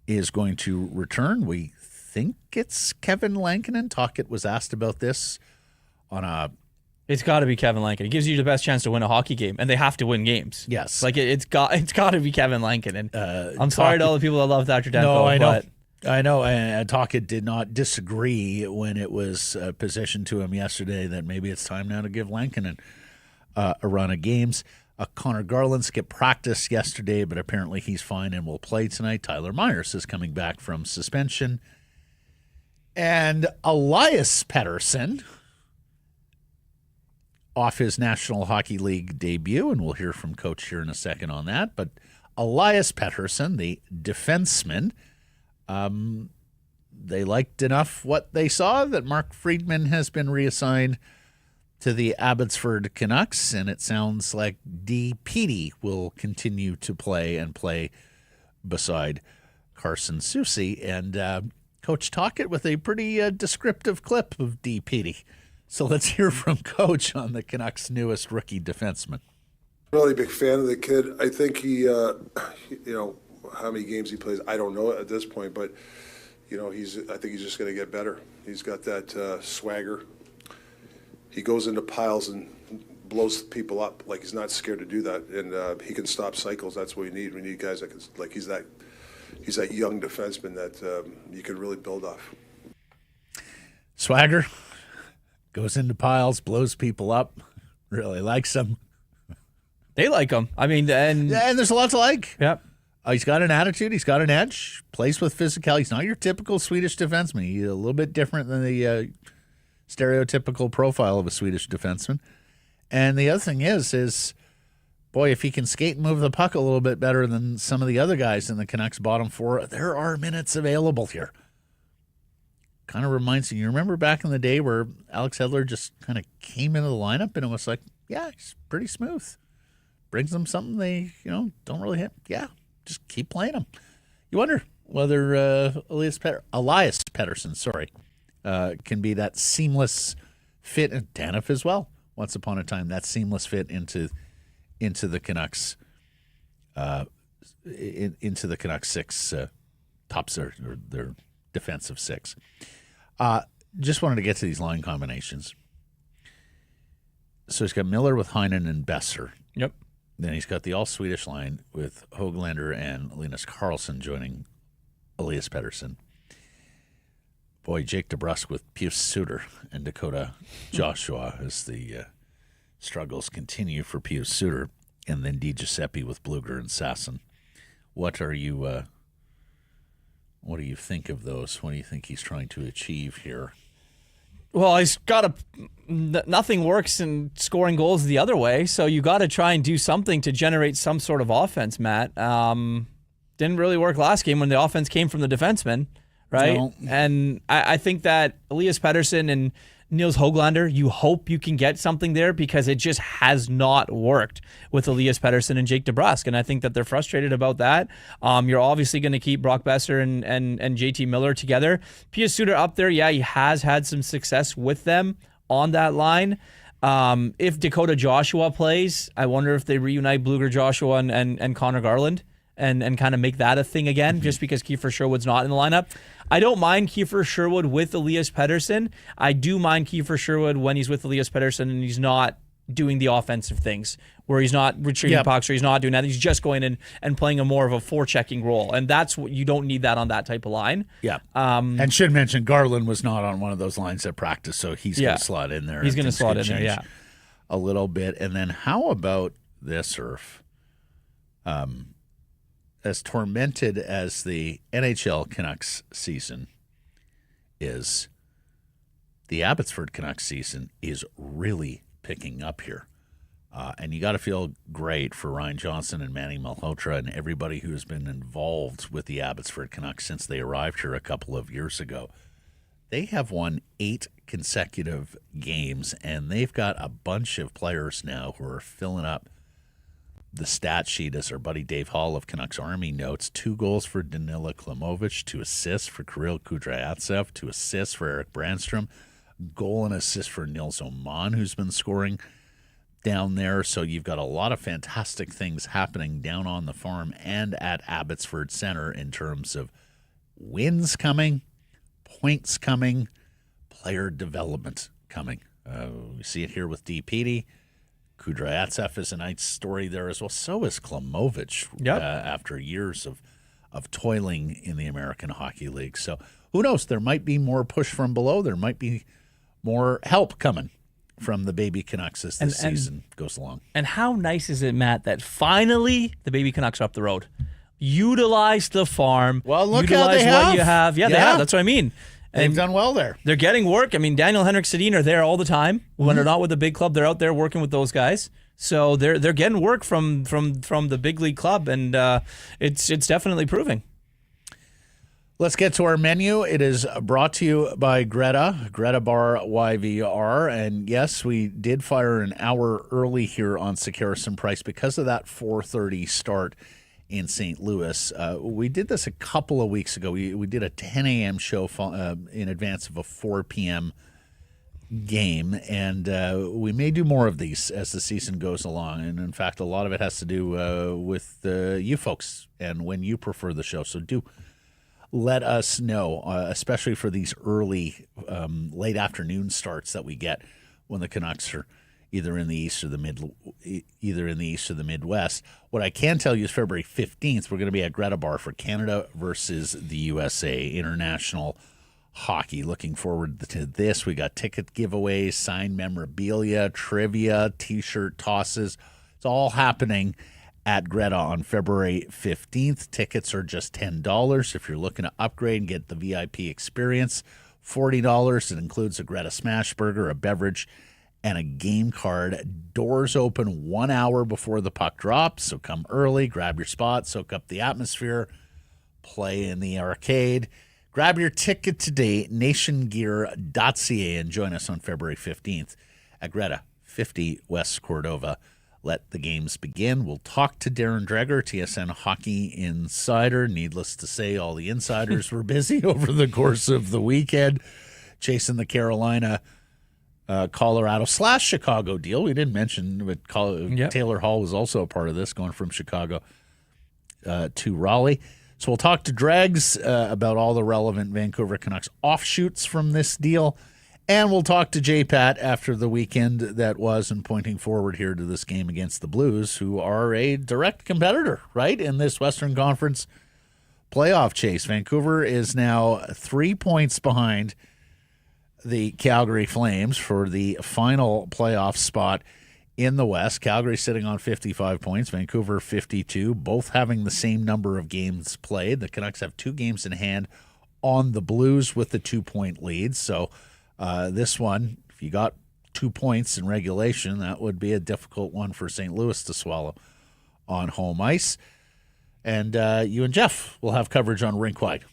is going to return. We think it's Kevin Lankinen. Tocchet was asked about this on a... It's got to be Kevin Lankinen. It gives you the best chance to win a hockey game, and they have to win games. Yes. Like it's got to be Kevin Lankinen. I'm sorry to all the people that love Dr. Demko. No, I know. But I know, and Tocchet did not disagree when it was positioned to him yesterday that maybe it's time now to give Lankinen a run of games. Connor Garland skipped practice yesterday, but apparently he's fine and will play tonight. Tyler Myers is coming back from suspension. And Elias Pettersson, off his National Hockey League debut, and we'll hear from Coach here in a second on that, but Elias Pettersson, the defenseman, they liked enough what they saw that Mark Friedman has been reassigned to the Abbotsford Canucks, and it sounds like D. Petey will continue to play beside Carson Soucy. And Coach Tocchet with a pretty descriptive clip of D. Petey. So let's hear from Coach on the Canucks' newest rookie defenseman. Really big fan of the kid. I think he, how many games he plays, I don't know at this point, but I think he's just going to get better. He's got that swagger. He goes into piles and blows people up. Like, he's not scared to do that, and he can stop cycles. That's what we need. We need guys that can, like, he's that young defenseman that you can really build off. Swagger, goes into piles, blows people up. Really likes them. they like him. I mean, and there's a lot to like. Yep. He's got an attitude. He's got an edge. Plays with physicality. He's not your typical Swedish defenseman. He's a little bit different than the stereotypical profile of a Swedish defenseman. And the other thing is, boy, if he can skate and move the puck a little bit better than some of the other guys in the Canucks bottom four, there are minutes available here. Kind of reminds you remember back in the day where Alex Edler just kind of came into the lineup and it was like, yeah, he's pretty smooth. Brings them something they, don't really hit. Yeah. Just keep playing them. You wonder whether Elias Pettersson, can be that seamless fit, and Tanev as well. Once upon a time, that seamless fit into the Canucks, into the Canucks six tops or their defensive six. Just wanted to get to these line combinations. So he's got Miller with Heinen and Besser. Yep. Then he's got the all-Swedish line with Höglander and Linus Karlsson joining Elias Pettersson. Boy, Jake DeBrusk with Pius Suter and Dakota Joshua as the struggles continue for Pius Suter. And then Di Giuseppe with Bluger and Sasson. What do you think of those? What do you think he's trying to achieve here? Well, he's got nothing works in scoring goals the other way, so you got to try and do something to generate some sort of offense, Matt. Didn't really work last game when the offense came from the defenseman, right? No. And I think that Elias Pettersson and Nils Höglander, you hope you can get something there because it just has not worked with Elias Pettersson and Jake DeBrusk, and I think that they're frustrated about that. You're obviously going to keep Brock Besser and JT Miller together. Pius Suter up there, yeah, he has had some success with them on that line. If Dakota Joshua plays, I wonder if they reunite Bluger Joshua and Connor Garland and kind of make that a thing again, just because Kiefer Sherwood's not in the lineup. I don't mind Kiefer Sherwood with Elias Pettersson. I do mind Kiefer Sherwood when he's with Elias Pettersson and he's not doing the offensive things, where he's not retrieving pucks or he's not doing that. He's just going in and playing a more of a forechecking role. And that's what you don't need that on that type of line. Yeah. And should mention Garland was not on one of those lines at practice, so he's going to slot in there. He's going to slot in there, yeah. A little bit. And then how about this, Irf? As tormented as the NHL Canucks season is the Abbotsford Canucks season is really picking up here. And you got to feel great for Ryan Johnson and Manny Malhotra and everybody who's been involved with the Abbotsford Canucks since they arrived here a couple of years ago. They have won 8 consecutive games, and they've got a bunch of players now who are filling up the stat sheet, as our buddy Dave Hall of Canucks Army notes. 2 goals for Danila Klimovich, 2 assists for Kirill Kudryavtsev, 2 assists for Eric Brandstrom, goal and assist for Nils Oman, who's been scoring down there. So you've got a lot of fantastic things happening down on the farm and at Abbotsford Center in terms of wins coming, points coming, player development coming. We see it here with D. Petey. Kudryavtsev is a nice story there as well. So is Klimovich after years of toiling in the American Hockey League. So who knows? There might be more push from below. There might be more help coming from the Baby Canucks as this season goes along. And how nice is it, Matt, that finally the Baby Canucks are up the road? Utilize the farm. Well, look utilize how they have. what you have. Yeah, they have. That's what I mean. They've done well there. They're getting work. I mean, Daniel, Henrik, Sedin are there all the time. When they're not with the big club, they're out there working with those guys. So they're getting work from the big league club, and it's definitely proving. Let's get to our menu. It is brought to you by Greta Bar YVR. And yes, we did fire an hour early here on Sekeres and Price because of that 4:30 start in St. Louis. We did this a couple of weeks ago. We did a 10 a.m. show in advance of a 4 p.m. game, and we may do more of these as the season goes along. And in fact, a lot of it has to do with you folks and when you prefer the show. So do let us know, especially for these early, late afternoon starts that we get when the Canucks are either in the east or the Midwest. What I can tell you is February 15th, we're going to be at Greta Bar for Canada versus the USA International Hockey. Looking forward to this. We got ticket giveaways, signed memorabilia, trivia, T-shirt tosses. It's all happening at Greta on February 15th. Tickets are just $10. If you're looking to upgrade and get the VIP experience, $40. It includes a Greta Smash Burger, a beverage, and a game card. Doors open 1 hour before the puck drops, so come early, grab your spot, soak up the atmosphere, play in the arcade. Grab your ticket today, nationgear.ca, and join us on February 15th at Greta, 50 West Cordova. Let the games begin. We'll talk to Darren Dreger, TSN Hockey Insider. Needless to say, all the insiders were busy over the course of the weekend chasing the Carolina Colorado/Chicago deal. We didn't mention, but Taylor Hall was also a part of this, going from Chicago to Raleigh. So we'll talk to Dregs about all the relevant Vancouver Canucks offshoots from this deal. And we'll talk to J-Pat after the weekend that was, and pointing forward here to this game against the Blues, who are a direct competitor, right, in this Western Conference playoff chase. Vancouver is now 3 points behind the Calgary Flames for the final playoff spot in the West. Calgary sitting on 55 points, Vancouver 52, both having the same number of games played. The Canucks have 2 games in hand on the Blues with the 2-point lead. So this one, if you got 2 points in regulation, that would be a difficult one for St. Louis to swallow on home ice. And you and Jeff will have coverage on Rink Wide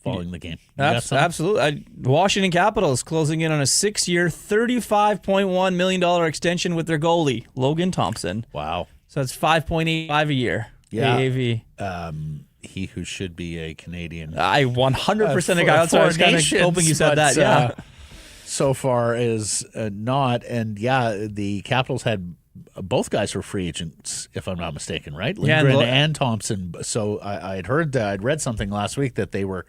following the game. Absolutely. Washington Capitals closing in on a 6-year, $35.1 million extension with their goalie, Logan Thompson. Wow. So that's $5.85 a year. Yeah. AAV. He who should be a Canadian. I 100% agree. That's why I was kind of hoping you said that. Yeah. So far is not. And yeah, the Capitals had both guys were free agents, if I'm not mistaken, right? Lindgren and Thompson. So I had heard that, I'd read something last week that they were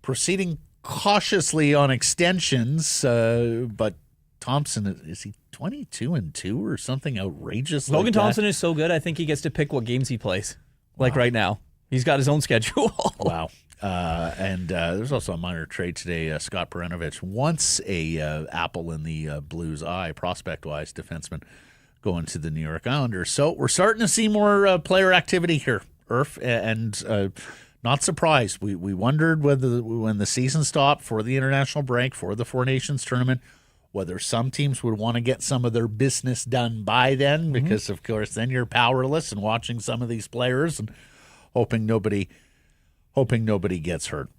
proceeding cautiously on extensions, but Thompson, is he 22-2 or something outrageous? Logan Thompson is so good, I think he gets to pick what games he plays. Like right now. He's got his own schedule. Wow. And there's also a minor trade today. Scott Perenovich, once a apple in the Blues' eye, prospect-wise, defenseman, going to the New York Islanders. So we're starting to see more player activity here, Irf, and not surprised. We wondered whether when the season stopped for the international break, for the Four Nations tournament, whether some teams would want to get some of their business done by then, because, of course, then you're powerless and watching some of these players and hoping nobody gets hurt.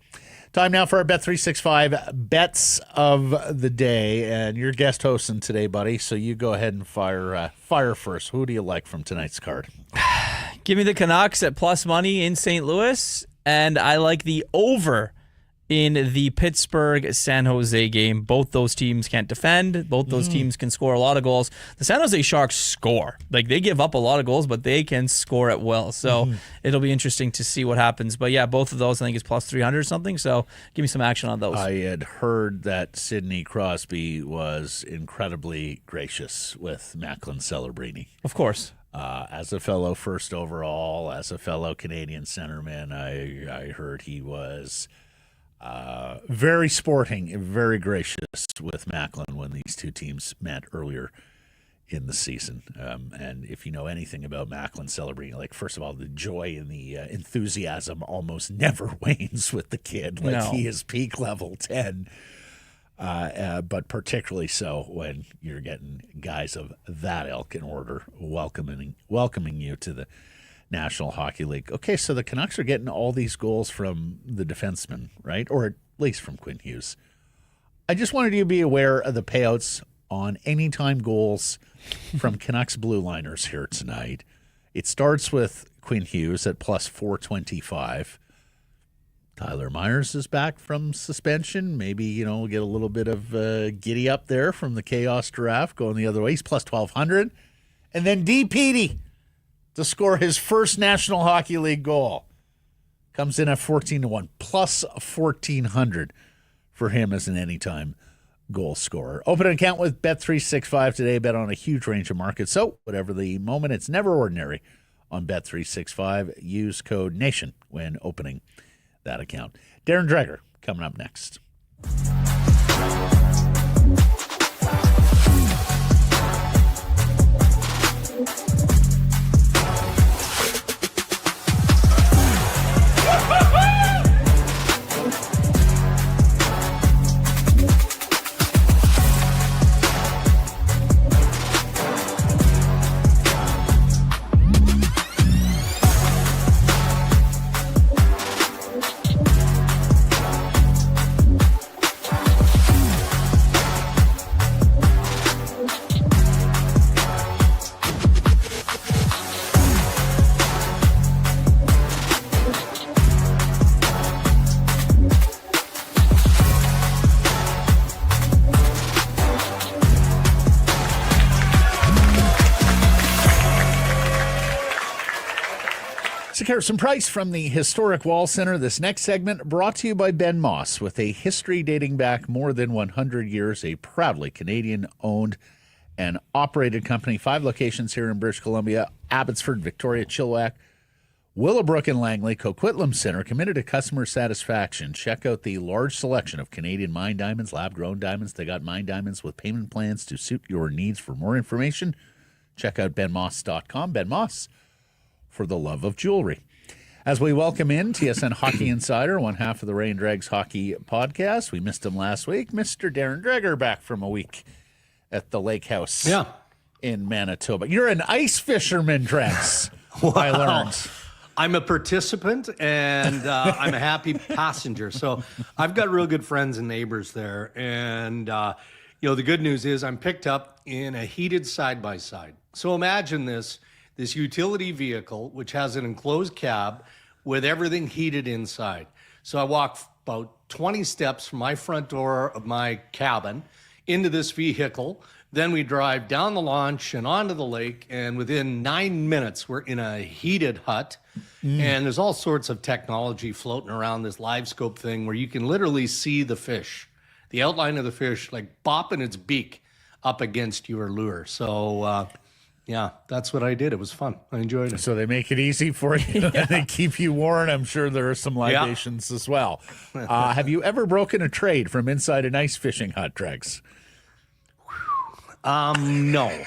Time now for our Bet365 bets of the day, and you're guest hosting today, buddy, so you go ahead and fire first. Who do you like from tonight's card? Give me the Canucks at plus money in St. Louis, and I like the over in the Pittsburgh-San Jose game. Both those teams can't defend. Both those teams can score a lot of goals. The San Jose Sharks score. Like, they give up a lot of goals, but they can score at will. So it'll be interesting to see what happens. But yeah, both of those I think is plus 300 or something. So give me some action on those. I had heard that Sidney Crosby was incredibly gracious with Macklin Celebrini. Of course. As a fellow first overall, as a fellow Canadian centerman, I heard he was very sporting and very gracious with Macklin when these two teams met earlier in the season. And if you know anything about Macklin Celebrini, like, first of all, the joy and the enthusiasm almost never wanes with the kid. Like, No. he is peak level 10. But particularly so when you're getting guys of that ilk and order welcoming you to the National Hockey League. Okay, so the Canucks are getting all these goals from the defenseman, right? Or at least from Quinn Hughes. I just wanted you to be aware of the payouts on anytime goals from Canucks blue liners here tonight. It starts with Quinn Hughes at plus 425. Tyler Myers is back from suspension. Maybe, get a little bit of giddy up there from the chaos draft going the other way. He's plus 1,200. And then D. Petey to score his first National Hockey League goal. Comes in at 14-1, plus 1,400 for him as an anytime goal scorer. Open an account with Bet365 today. Bet on a huge range of markets. So whatever the moment, it's never ordinary on Bet365. Use code NATION when opening that account. Darren Dreger coming up next. Some price from the Historic Wall Center. This next segment brought to you by Ben Moss. With a history dating back more than 100 years, a proudly Canadian-owned and operated company. 5 locations here in British Columbia: Abbotsford, Victoria, Chilliwack, Willowbrook, and Langley. Coquitlam Center, committed to customer satisfaction. Check out the large selection of Canadian mine diamonds, lab-grown diamonds. They got mine diamonds with payment plans to suit your needs. For more information, check out benmoss.com. Ben Moss, for the love of jewelry. As we welcome in TSN Hockey Insider, one half of the Ray and Dregs Hockey Podcast. We missed him last week. Mr. Darren Dreger back from a week at the lake house in Manitoba. You're an ice fisherman, Dregs, I learned. I'm a participant, and I'm a happy passenger. So I've got real good friends and neighbors there. And, the good news is I'm picked up in a heated side-by-side. So imagine this utility vehicle, which has an enclosed cab with everything heated inside. So I walk about 20 steps from my front door of my cabin into this vehicle. Then we drive down the launch and onto the lake. And within 9 minutes, we're in a heated hut. And there's all sorts of technology floating around this live scope thing where you can literally see the fish, the outline of the fish, like bopping its beak up against your lure. So, yeah, that's what I did. It was fun. I enjoyed it. So they make it easy for you and they keep you warm. I'm sure there are some libations as well. Have you ever broken a trade from inside an ice fishing hut, Dregs? No.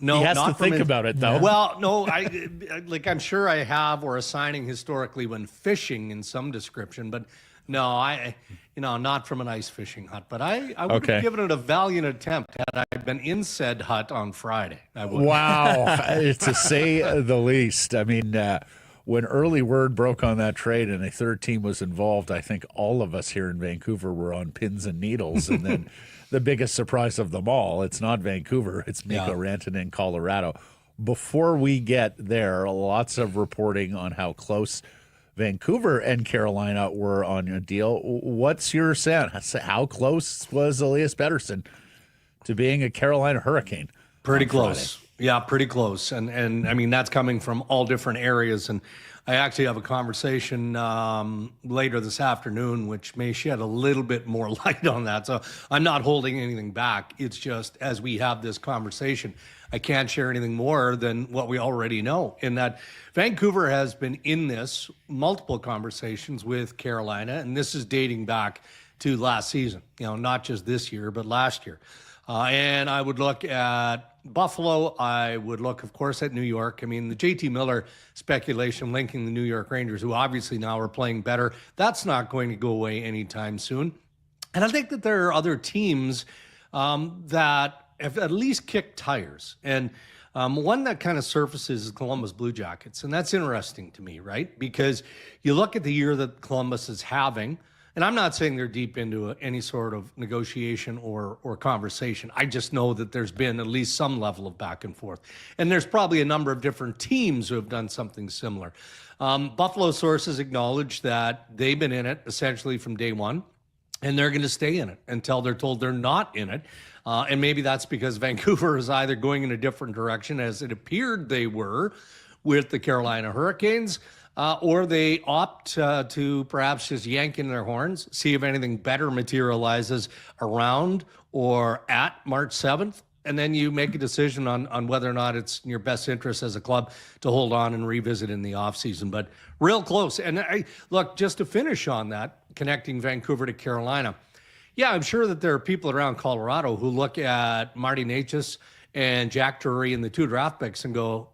No, he has not to from think about it, though. Well, no, I'm sure I have, or a signing historically when fishing in some description, but no, not from an ice fishing hut. But I would have given it a valiant attempt had I been in said hut on Friday. I would. Wow, to say the least. I mean, when early word broke on that trade and a third team was involved, I think all of us here in Vancouver were on pins and needles. And then the biggest surprise of them all, it's not Vancouver, it's Mika Rantanen in Colorado. Before we get there, lots of reporting on how close Vancouver and Carolina were on a deal. What's your sense? How close was Elias Pettersson to being a Carolina Hurricane? Pretty close. Yeah, pretty close. And I mean, that's coming from all different areas. And I actually have a conversation later this afternoon, which may shed a little bit more light on that. So I'm not holding anything back. It's just as we have this conversation, I can't share anything more than what we already know, in that Vancouver has been in this multiple conversations with Carolina. And this is dating back to last season, not just this year, but last year. And I would look at Buffalo. I would look, of course, at New York. I mean, the JT Miller speculation linking the New York Rangers, who obviously now are playing better, that's not going to go away anytime soon. And I think that there are other teams that have at least kicked tires. And one that kind of surfaces is Columbus Blue Jackets. And that's interesting to me, right? Because you look at the year that Columbus is having, and I'm not saying they're deep into any sort of negotiation or conversation. I just know that there's been at least some level of back and forth. And there's probably a number of different teams who have done something similar. Buffalo sources acknowledge that they've been in it essentially from day one, and they're going to stay in it until they're told they're not in it. And maybe that's because Vancouver is either going in a different direction, as it appeared they were with the Carolina Hurricanes, or they opt to perhaps just yank in their horns, see if anything better materializes around or at March 7th. And then you make a decision on whether or not it's in your best interest as a club to hold on and revisit in the offseason. But real close. And look, just to finish on that, connecting Vancouver to Carolina, yeah, I'm sure that there are people around Colorado who look at Marty Necas and Jack Drury and the two draft picks and go,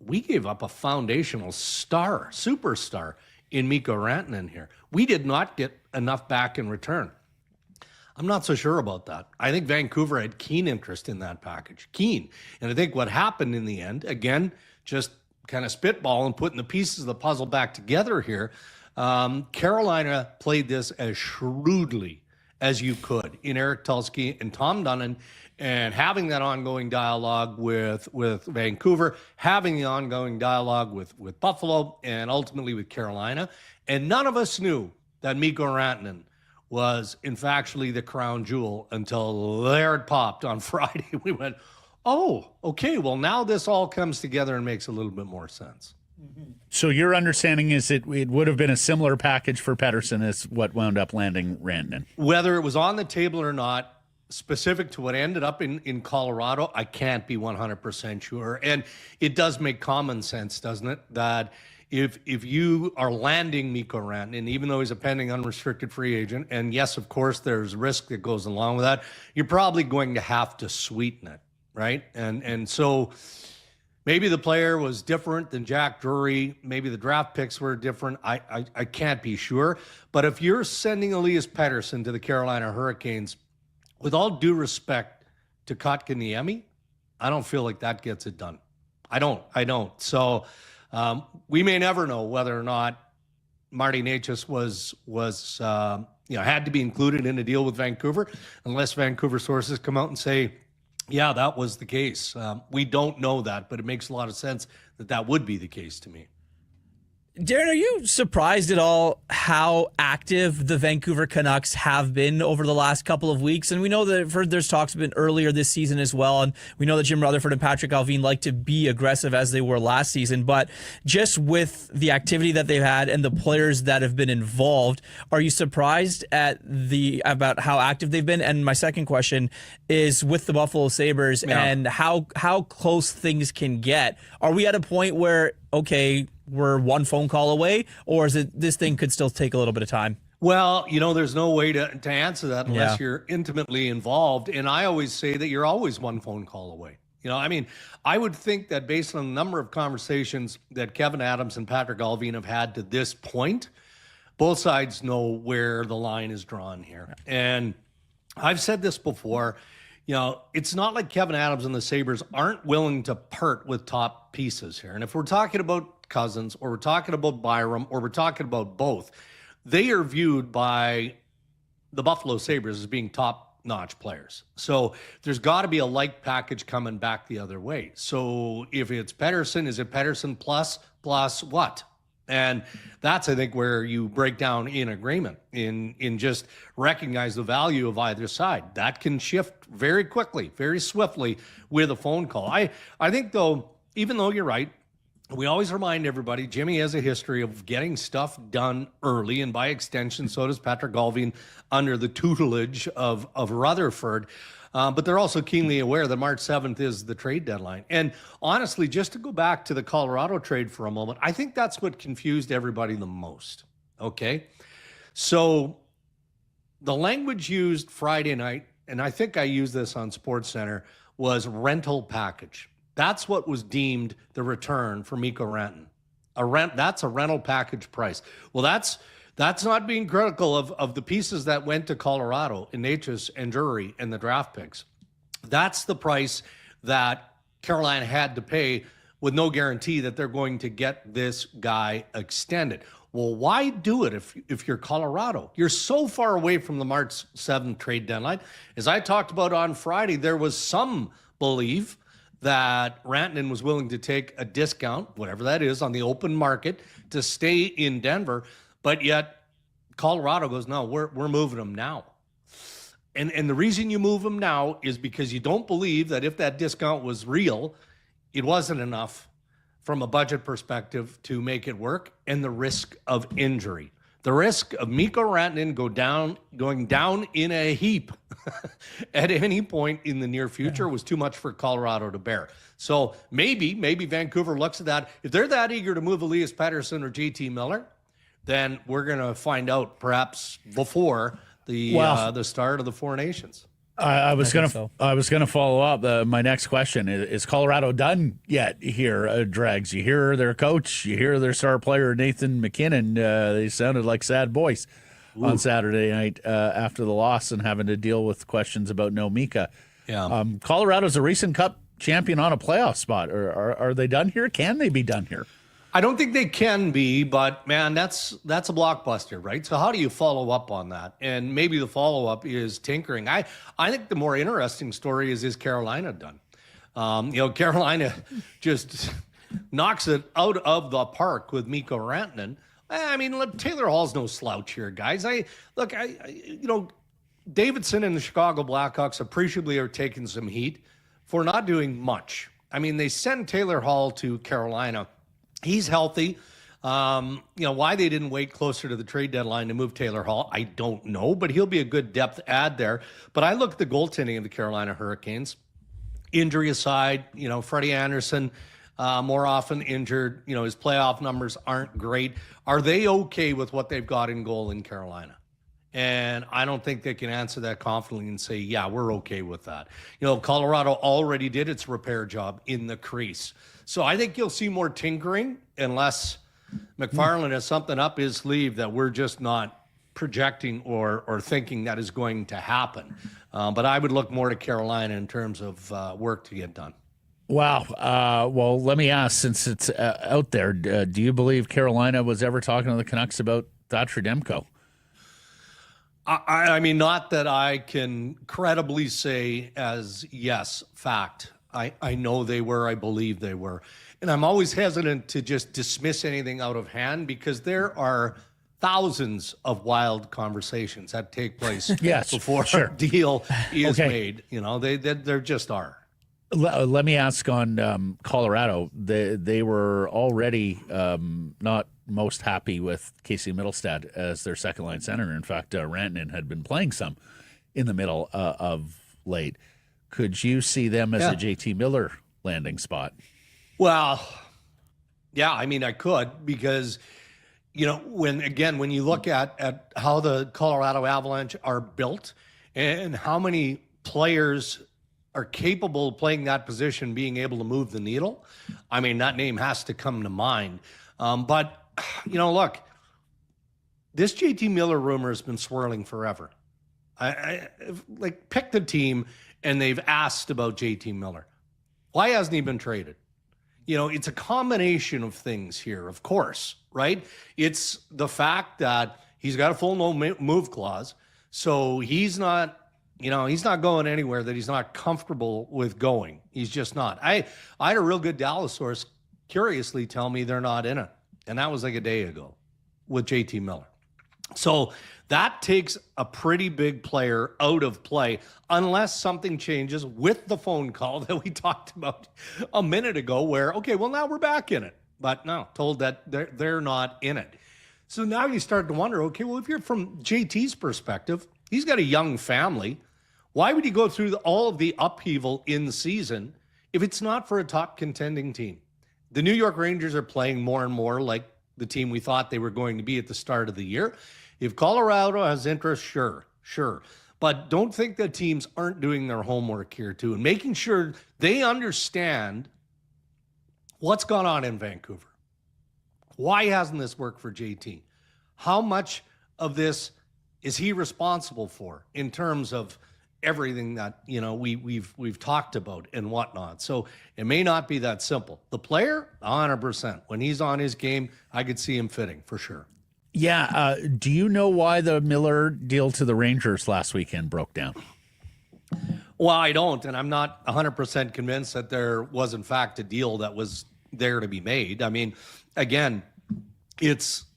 we gave up a foundational star, superstar in Mika Rantanen here. We did not get enough back in return. I'm not so sure about that. I think Vancouver had keen interest in that package. Keen. And I think what happened in the end, again, just kind of spitball and putting the pieces of the puzzle back together here, Carolina played this as shrewdly as you could in Eric Tulsky and Tom Dunnan, and having that ongoing dialogue with Vancouver, having the ongoing dialogue with Buffalo, and ultimately with Carolina. And none of us knew that Mika Rantanen was, in factually, the crown jewel until there it popped on Friday. We went, oh, okay, well, now this all comes together and makes a little bit more sense. So your understanding is it would have been a similar package for Pettersson as what wound up landing Rantanen? Whether it was on the table or not, specific to what ended up in Colorado, I can't be 100% sure. And it does make common sense, doesn't it? That if you are landing Mika Rantanen, even though he's a pending unrestricted free agent, and yes, of course, there's risk that goes along with that, you're probably going to have to sweeten it, right? And so maybe the player was different than Jack Drury. Maybe the draft picks were different. I can't be sure. But if you're sending Elias Pettersson to the Carolina Hurricanes, with all due respect to Kotkaniemi, I don't feel like that gets it done. I don't. So we may never know whether or not Marty Necas was had to be included in a deal with Vancouver, unless Vancouver sources come out and say, yeah, that was the case. We don't know that, but it makes a lot of sense that would be the case to me. Darren, are you surprised at all how active the Vancouver Canucks have been over the last couple of weeks? And we know that there's talks been earlier this season as well, and we know that Jim Rutherford and Patrick Allvin like to be aggressive as they were last season. But just with the activity that they've had and the players that have been involved, are you surprised about how active they've been? And my second question is with the Buffalo Sabres and how close things can get. Are we at a point where, okay, we're one phone call away, or is it this thing could still take a little bit of time? Well, there's no way to answer that unless you're intimately involved. And I always say that you're always one phone call away. I mean, I would think that based on the number of conversations that Kevin Adams and Patrick Allvin have had to this point, both sides know where the line is drawn here. And I've said this before, it's not like Kevin Adams and the Sabres aren't willing to part with top pieces here. And if we're talking about Cousins, or we're talking about Byram, or we're talking about both, they are viewed by the Buffalo Sabres as being top-notch players. So there's got to be a like package coming back the other way. So if it's Pettersson, is it Pettersson plus what? And that's, I think, where you break down in agreement, in just recognize the value of either side. That can shift very quickly, very swiftly with a phone call. I think, though, even though you're right, we always remind everybody, Jimmy has a history of getting stuff done early, and by extension, so does Patrick Allvin under the tutelage of Rutherford. But they're also keenly aware that March 7th is the trade deadline. And honestly, just to go back to the Colorado trade for a moment, I think that's what confused everybody the most. Okay? So the language used Friday night, and I think I used this on SportsCenter, was rental package. That's what was deemed the return for Mika Rantanen. That's a rental package price. Well, that's not being critical of the pieces that went to Colorado, Ignatius and Drury and the draft picks. That's the price that Carolina had to pay with no guarantee that they're going to get this guy extended. Well, why do it if you're Colorado? You're so far away from the March 7th trade deadline. As I talked about on Friday, there was some belief that Rantanen was willing to take a discount, whatever that is, on the open market to stay in Denver. But yet Colorado goes, no, we're moving him now. And the reason you move him now is because you don't believe that if that discount was real, it wasn't enough from a budget perspective to make it work, and the risk of injury. The risk of Mika Rantanen going down in a heap at any point in the near future was too much for Colorado to bear. So maybe Vancouver looks at that. If they're that eager to move Elias Pettersson or JT Miller, then we're going to find out perhaps before the start of the Four Nations. I was going to follow up. My next question is Colorado done yet here, Dregs? You hear their coach, you hear their star player, Nathan McKinnon. They sounded like sad boys on Saturday night after the loss and having to deal with questions about no Mika. Yeah. Colorado's a recent Cup champion on a playoff spot. Are they done here? Can they be done here? I don't think they can be, but man, that's a blockbuster, right? So how do you follow up on that? And maybe the follow-up is tinkering. I think the more interesting story is Carolina done? Carolina just knocks it out of the park with Mika Rantanen. I mean, look, Taylor Hall's no slouch here, guys. Davidson and the Chicago Blackhawks appreciably are taking some heat for not doing much. I mean, they send Taylor Hall to Carolina. He's healthy. Why they didn't wait closer to the trade deadline to move Taylor Hall, I don't know, but he'll be a good depth add there. But I look at the goaltending of the Carolina Hurricanes. Injury aside, Freddie Anderson more often injured. His playoff numbers aren't great. Are they okay with what they've got in goal in Carolina? And I don't think they can answer that confidently and say, yeah, we're okay with that. Colorado already did its repair job in the crease. So I think you'll see more tinkering unless McFarland has something up his sleeve that we're just not projecting or thinking that is going to happen. But I would look more to Carolina in terms of work to get done. Wow. Well, let me ask, since it's out there, do you believe Carolina was ever talking to the Canucks about Thatcher Demko? I mean, not that I can credibly say as yes, fact. I know they were. I believe they were. And I'm always hesitant to just dismiss anything out of hand because there are thousands of wild conversations that take place before a deal is made. There just are. Let me ask on Colorado. They were already not most happy with Casey Middlestad as their second-line center. In fact, Rantanen had been playing some in the middle of late. Could you see them as a JT Miller landing spot? Well, yeah, I mean, I could because, when you look at how the Colorado Avalanche are built and how many players are capable of playing that position, being able to move the needle, I mean, that name has to come to mind. But, look, this JT Miller rumor has been swirling forever. I pick the team, and they've asked about JT Miller. Why hasn't he been traded? It's a combination of things here, of course, right? It's the fact that he's got a full no move clause, so he's not going anywhere that he's not comfortable with going. He's just not. I had a real good Dallas source curiously tell me they're not in it, and that was like a day ago with JT Miller. So that takes a pretty big player out of play unless something changes with the phone call that we talked about a minute ago where, okay, well, now we're back in it. But no, told that they're not in it. So now you start to wonder, okay, well, if you're from JT's perspective, he's got a young family. Why would he go through all of the upheaval in the season if it's not for a top contending team? The New York Rangers are playing more and more like the team we thought they were going to be at the start of the year. If Colorado has interest, sure. But don't think that teams aren't doing their homework here too and making sure they understand what's gone on in Vancouver. Why hasn't this worked for JT? How much of this is he responsible for in terms of everything that we've talked about and whatnot? So it may not be that simple. The player, 100%. When he's on his game, I could see him fitting for sure. Yeah. Do you know why the Miller deal to the Rangers last weekend broke down? Well, I don't, and I'm not 100% convinced that there was, in fact, a deal that was there to be made. I mean, again,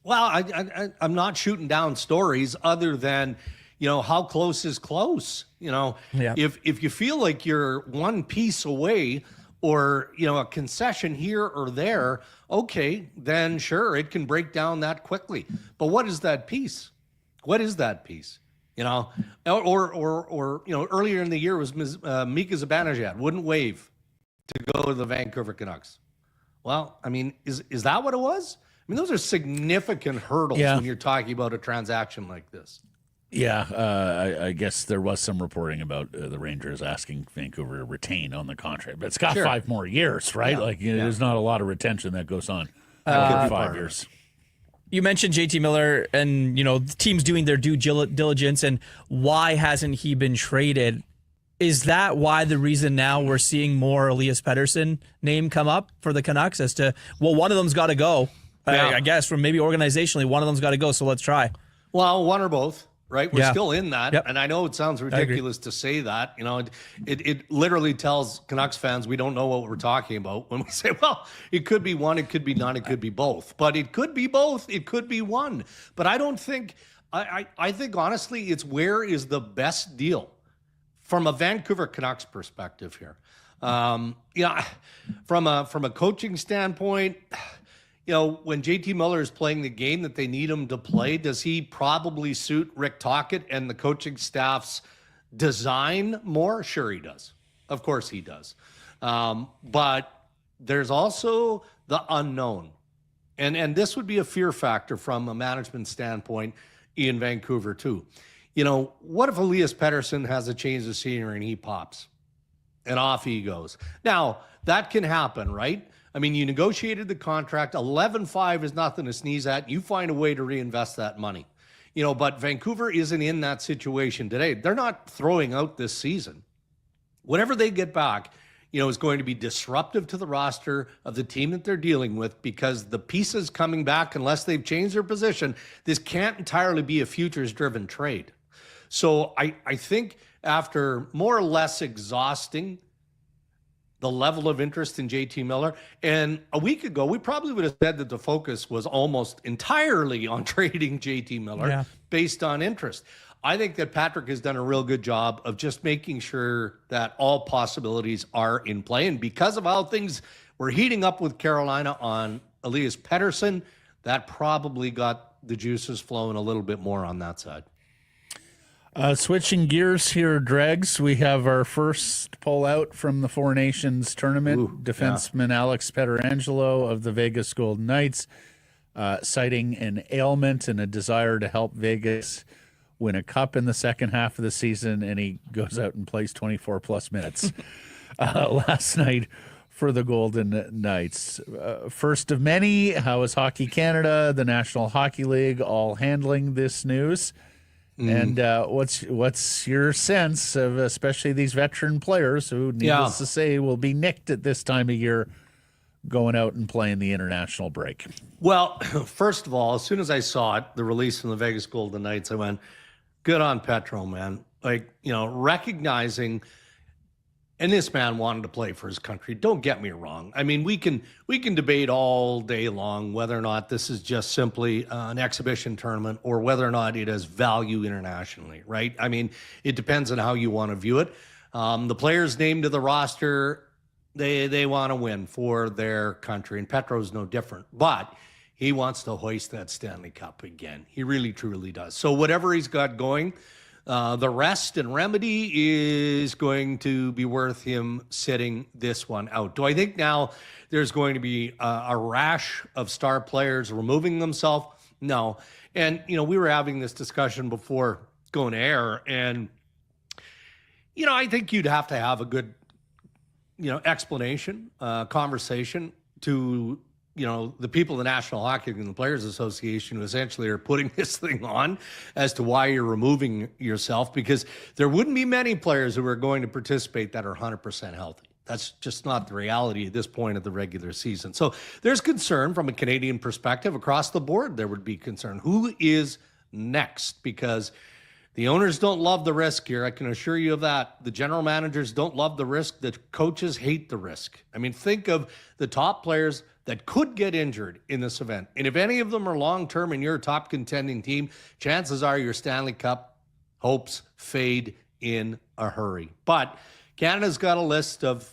I'm not shooting down stories other than, how close is close? Yeah. If you feel like you're one piece away or, a concession here or there, okay, then sure, it can break down that quickly. But what is that piece? What is that piece? Or earlier in the year was Mika Zibanejad wouldn't waive to go to the Vancouver Canucks. Well, I mean, is that what it was? I mean, those are significant hurdles when you're talking about a transaction like this. Yeah, I guess there was some reporting about the Rangers asking Vancouver to retain on the contract, but it's got 5 more years, right? Yeah. There's not a lot of retention that goes on. 5 years. You mentioned JT Miller and, the teams doing their due diligence and why hasn't he been traded? Is that why the reason now we're seeing more Elias Pettersson name come up for the Canucks as to, well, one of them's got to go. I guess from maybe organizationally, one of them's got to go. So let's try. Well, one or both. Right? We're still in that. Yep. And I know it sounds ridiculous to say that. It literally tells Canucks fans we don't know what we're talking about when we say, well, it could be one, it could be none, it could be both. But it could be both, it could be one. But I don't think, I think honestly, it's where is the best deal from a Vancouver Canucks perspective here. From a coaching standpoint, when JT Miller is playing the game that they need him to play, does he probably suit Rick Tocchet and the coaching staff's design more? Sure he does. Of course he does. But there's also the unknown. And this would be a fear factor from a management standpoint in Vancouver too. What if Elias Pettersson has a change of scenery and he pops and off he goes? Now, that can happen, right? I mean, you negotiated the contract. 11.5 is nothing to sneeze at. You find a way to reinvest that money. But Vancouver isn't in that situation today. They're not throwing out this season. Whatever they get back, is going to be disruptive to the roster of the team that they're dealing with because the pieces coming back, unless they've changed their position, this can't entirely be a futures-driven trade. So I think after more or less exhausting the level of interest in JT Miller. And a week ago, we probably would have said that the focus was almost entirely on trading JT Miller based on interest. I think that Patrick has done a real good job of just making sure that all possibilities are in play. And because of how things were heating up with Carolina on Elias Pettersson, that probably got the juices flowing a little bit more on that side. Switching gears here, Dregs, we have our first pull out from the Four Nations tournament. Defenseman Alex Pietrangelo of the Vegas Golden Knights, citing an ailment and a desire to help Vegas win a cup in the second half of the season, and he goes out and plays 24-plus minutes last night for the Golden Knights. First of many, how is Hockey Canada, the National Hockey League, all handling this news? And what's your sense of especially these veteran players who, needless to say, will be nicked at this time of year going out and playing the international break? Well, first of all, as soon as I saw it, the release from the Vegas Golden Knights, I went, good on Petro, man. Like, recognizing, and this man wanted to play for his country. Don't get me wrong. I mean, we can debate all day long whether or not this is just simply an exhibition tournament or whether or not it has value internationally, right? I mean, it depends on how you want to view it. The players named to the roster, they want to win for their country, and Petro's no different. But he wants to hoist that Stanley Cup again. He really, truly does. So whatever he's got going, the rest and remedy is going to be worth him sitting this one out. Do I think now there's going to be a rash of star players removing themselves? No. And, we were having this discussion before going to air, and, I think you'd have to have a good, explanation, conversation to the people of the National Hockey League and the Players Association who essentially are putting this thing on as to why you're removing yourself, because there wouldn't be many players who are going to participate that are 100% healthy. That's just not the reality at this point of the regular season. So there's concern from a Canadian perspective across the board. There would be concern. Who is next? Because the owners don't love the risk here. I can assure you of that. The general managers don't love the risk. The coaches hate the risk. I mean, think of the top players that could get injured in this event. And if any of them are long-term in your top contending team, chances are your Stanley Cup hopes fade in a hurry. But Canada's got a list of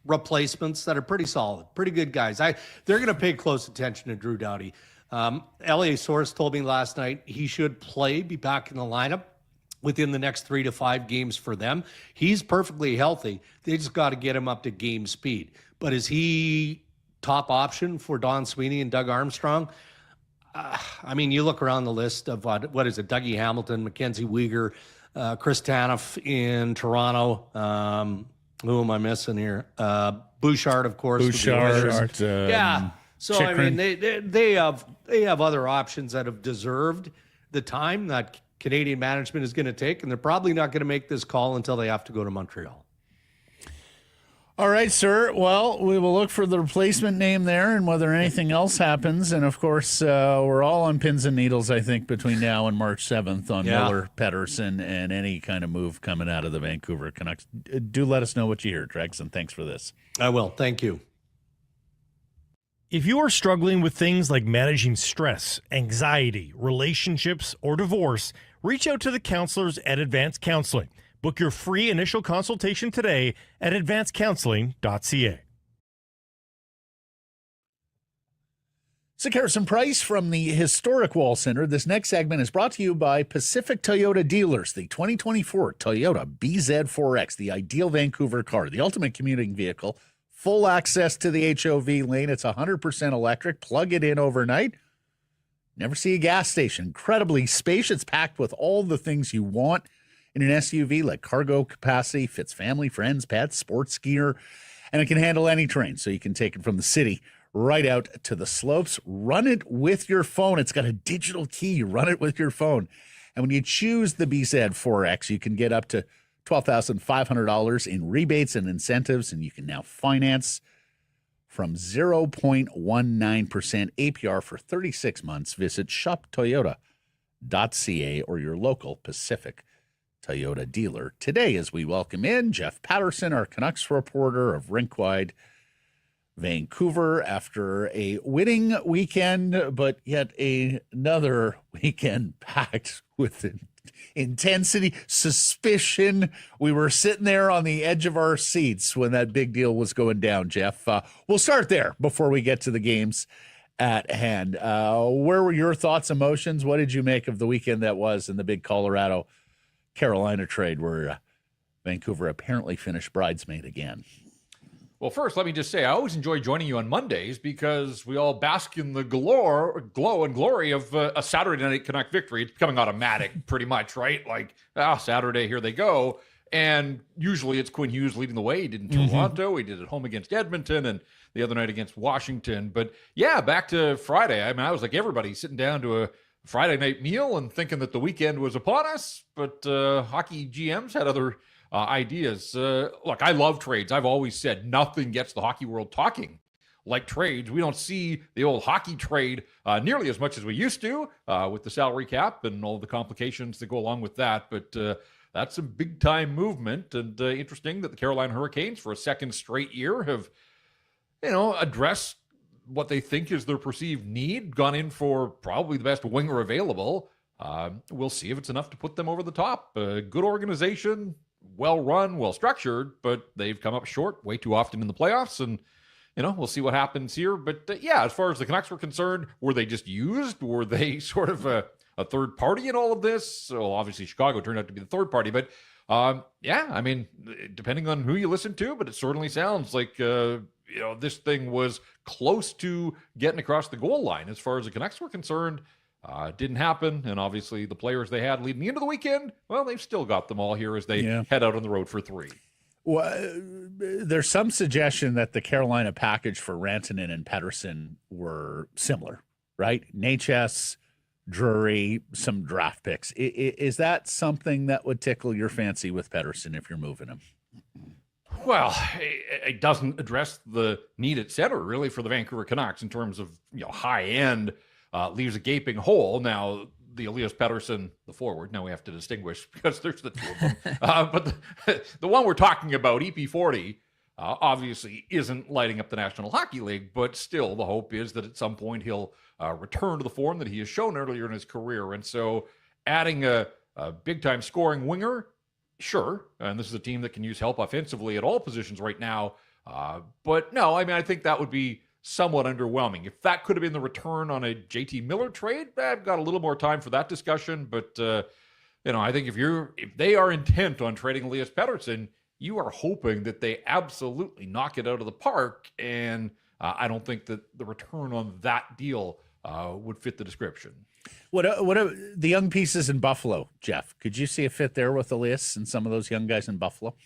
replacements that are pretty solid, pretty good guys. They're going to pay close attention to Drew Doughty. LA source told me last night he should be back in the lineup within the next 3 to 5 games for them. He's perfectly healthy. They just got to get him up to game speed. But is he top option for Don Sweeney and Doug Armstrong? I mean, you look around the list of, what is it, Dougie Hamilton, Mackenzie Weegar, Chris Tanev in Toronto. Who am I missing here? Bouchard, of course. Bouchard. Yeah. So, Chikrin. I mean, they have other options that have deserved the time that Canadian management is going to take, and they're probably not going to make this call until they have to go to Montreal. All right, sir. Well, we will look for the replacement name there and whether anything else happens. And, of course, we're all on pins and needles, I think, between now and March 7th on Miller, Pettersson, and any kind of move coming out of the Vancouver Canucks. Do let us know what you hear, Dregs, and thanks for this. I will. Thank you. If you are struggling with things like managing stress, anxiety, relationships, or divorce, reach out to the counselors at Advanced Counseling. Book your free initial consultation today at advancedcounseling.ca. Sick Harrison Price from the Historic Wall Center. This next segment is brought to you by Pacific Toyota Dealers, the 2024 Toyota BZ4X, the ideal Vancouver car, the ultimate commuting vehicle, full access to the HOV lane. It's 100% electric. Plug it in overnight. Never see a gas station. Incredibly spacious, packed with all the things you want in an SUV, like cargo capacity, fits family, friends, pets, sports skier, and it can handle any terrain. So you can take it from the city right out to the slopes. Run it with your phone. It's got a digital key. You run it with your phone. And when you choose the BZ4X, you can get up to $12,500 in rebates and incentives, and you can now finance from 0.19% APR for 36 months. Visit shoptoyota.ca or your local Pacific Toyota dealer today as we welcome in Jeff Paterson, our Canucks reporter of Rinkwide Vancouver, after a winning weekend, but yet another weekend packed with intensity, suspicion. We were sitting there on the edge of our seats when that big deal was going down, Jeff. We'll start there before we get to the games at hand. Where were your thoughts, emotions? What did you make of the weekend that was in the big Colorado-Carolina trade where Vancouver apparently finished bridesmaid again? Well, first, let me just say I always enjoy joining you on Mondays because we all bask in the glow and glory of a Saturday night Canuck victory. It's becoming automatic pretty much, right? Like, Saturday, here they go. And usually it's Quinn Hughes leading the way. He did in Toronto. He did at home against Edmonton and the other night against Washington. But yeah, back to Friday. I mean, I was like everybody sitting down to a Friday night meal and thinking that the weekend was upon us. But hockey GMs had other ideas. Look, I love trades. I've always said nothing gets the hockey world talking like trades. We don't see the old hockey trade nearly as much as we used to with the salary cap and all the complications that go along with that. But that's some big time movement, and interesting that the Carolina Hurricanes for a second straight year have, addressed what they think is their perceived need, gone in for probably the best winger available. We'll see if it's enough to put them over the top. Good organization, well run, well structured, but they've come up short way too often in the playoffs, and we'll see what happens here. But as far as the Canucks were concerned, were they just used? Were they sort of a third party in all of this? So obviously Chicago turned out to be the third party, but I mean, depending on who you listen to, but it certainly sounds like this thing was close to getting across the goal line as far as the Canucks were concerned. Didn't happen, and obviously the players they had leading into the weekend, well, they've still got them all here as they head out on the road for 3. Well, there's some suggestion that the Carolina package for Rantanen and Pettersson were similar, right? Natchez, Drury, some draft picks. Is that something that would tickle your fancy with Pettersson if you're moving him? Well, it doesn't address the need at center, really, for the Vancouver Canucks in terms of high end. Leaves a gaping hole. Now, the Elias Pettersson, the forward, now we have to distinguish because there's the two of them. But the one we're talking about, EP40, obviously isn't lighting up the National Hockey League, but still the hope is that at some point he'll return to the form that he has shown earlier in his career. And so adding a big-time scoring winger, sure, and this is a team that can use help offensively at all positions right now. But no, I mean, I think that would be somewhat underwhelming. If that could have been the return on a JT Miller trade, I've got a little more time for that discussion. But I think if they are intent on trading Elias Pettersson, you are hoping that they absolutely knock it out of the park. And I don't think that the return on that deal would fit the description. What are the young pieces in Buffalo, Jeff? Could you see a fit there with Elias and some of those young guys in Buffalo?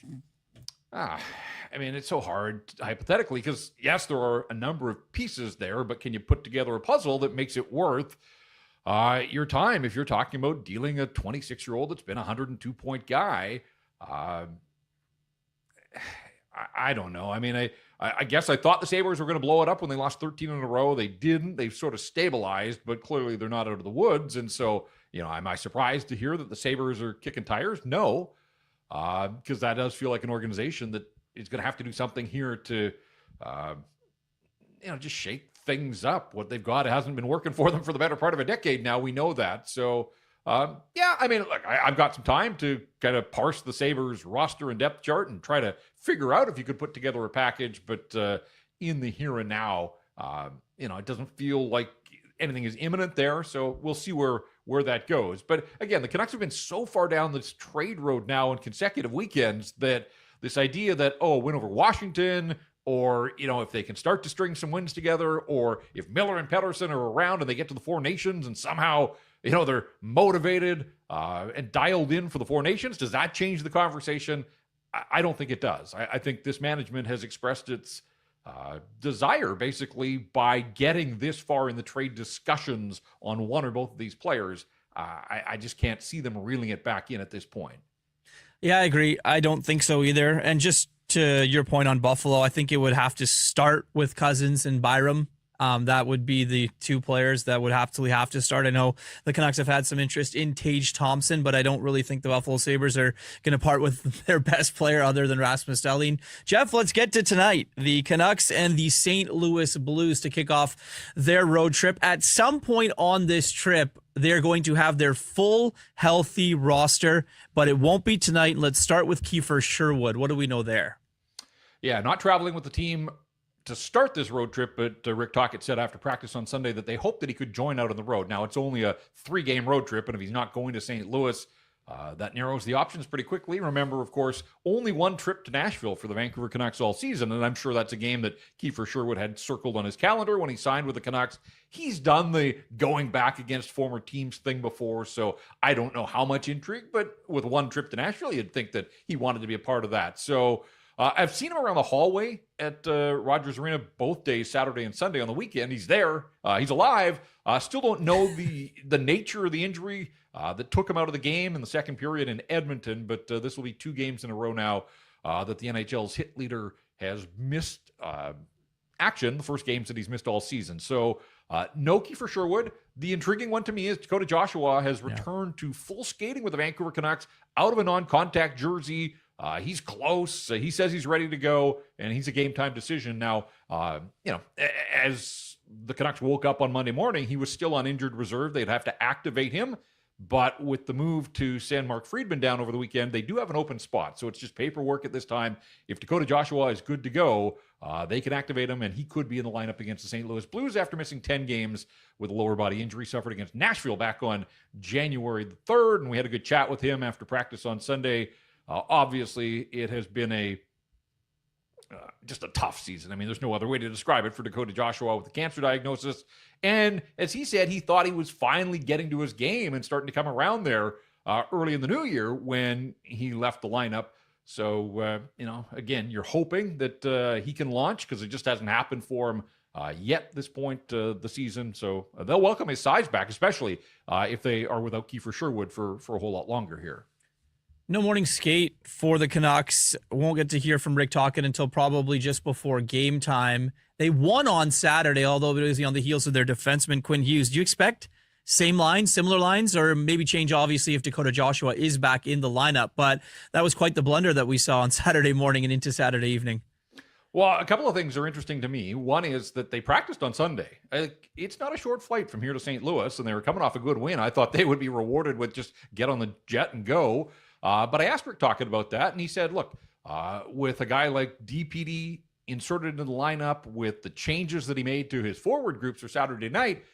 I mean, it's so hard hypothetically because, yes, there are a number of pieces there, but can you put together a puzzle that makes it worth your time if you're talking about dealing a 26-year-old that's been a 102-point guy? I don't know. I mean, I guess I thought the Sabres were going to blow it up when they lost 13 in a row. They didn't. They've sort of stabilized, but clearly they're not out of the woods. And so, am I surprised to hear that the Sabres are kicking tires? No, because that does feel like an organization that is going to have to do something here to, just shake things up. What they've got hasn't been working for them for the better part of a decade now. We know that. So, I mean, look, I've got some time to kind of parse the Sabres roster and depth chart and try to figure out if you could put together a package. But in the here and now, it doesn't feel like anything is imminent there. So we'll see where that goes. But again, the Canucks have been so far down this trade road now in consecutive weekends that this idea that, win over Washington, or, if they can start to string some wins together, or if Miller and Pettersson are around and they get to the Four Nations and somehow, they're motivated and dialed in for the Four Nations, does that change the conversation? I don't think it does. I think this management has expressed its desire, basically, by getting this far in the trade discussions on one or both of these players. I just can't see them reeling it back in at this point. Yeah, I agree. I don't think so either. And just to your point on Buffalo, I think it would have to start with Cousins and Byram. That would be the two players that would have to start. I know the Canucks have had some interest in Tage Thompson, but I don't really think the Buffalo Sabres are going to part with their best player other than Rasmus Dahlin. Jeff, let's get to tonight. The Canucks and the St. Louis Blues to kick off their road trip. At some point on this trip, they're going to have their full healthy roster, but it won't be tonight. Let's start with Kiefer Sherwood. What do we know there? Yeah, not traveling with the team to start this road trip, but Rick Tocchet said after practice on Sunday that they hope that he could join out on the road. Now, it's only a 3-game road trip, and if he's not going to St. Louis, That narrows the options pretty quickly. Remember, of course, only one trip to Nashville for the Vancouver Canucks all season, and I'm sure that's a game that Kiefer Sherwood had circled on his calendar when he signed with the Canucks. He's done the going back against former teams thing before, so I don't know how much intrigue, but with one trip to Nashville, you'd think that he wanted to be a part of that. So I've seen him around the hallway at Rogers Arena both days, Saturday and Sunday. On the weekend, he's there. He's alive. Still don't know the nature of the injury that took him out of the game in the second period in Edmonton, but this will be 2 games in a row now that the NHL's hit leader has missed action, the first games that he's missed all season. So no Kiefer Sherwood. The intriguing one to me is Dakota Joshua has returned to full skating with the Vancouver Canucks out of a non-contact jersey. He's close. He says he's ready to go, and he's a game-time decision. Now, as the Canucks woke up on Monday morning, he was still on injured reserve. They'd have to activate him. But with the move to send Mark Friedman down over the weekend, they do have an open spot. So it's just paperwork at this time. If Dakota Joshua is good to go, they can activate him, and he could be in the lineup against the St. Louis Blues after missing 10 games with a lower body injury suffered against Nashville back on January the 3rd. And we had a good chat with him after practice on Sunday. Obviously, it has been just a tough season. I mean, there's no other way to describe it for Dakota Joshua with the cancer diagnosis. And as he said, he thought he was finally getting to his game and starting to come around there early in the new year when he left the lineup. So, again, you're hoping that he can launch because it just hasn't happened for him yet this point the season. So they'll welcome his size back, especially if they are without Kiefer Sherwood for a whole lot longer here. No morning skate for the Canucks. Won't get to hear from Rick Tocchet until probably just before game time. They won on Saturday, although it was on the heels of their defenseman, Quinn Hughes. Do you expect same lines, similar lines, or maybe change, obviously, if Dakota Joshua is back in the lineup? But that was quite the blunder that we saw on Saturday morning and into Saturday evening. Well, a couple of things are interesting to me. One is that they practiced on Sunday. It's not a short flight from here to St. Louis, and they were coming off a good win. I thought they would be rewarded with just get on the jet and go. But I asked Rick Tocchet about that, and he said, look, with a guy like DPD inserted into the lineup with the changes that he made to his forward groups for Saturday night,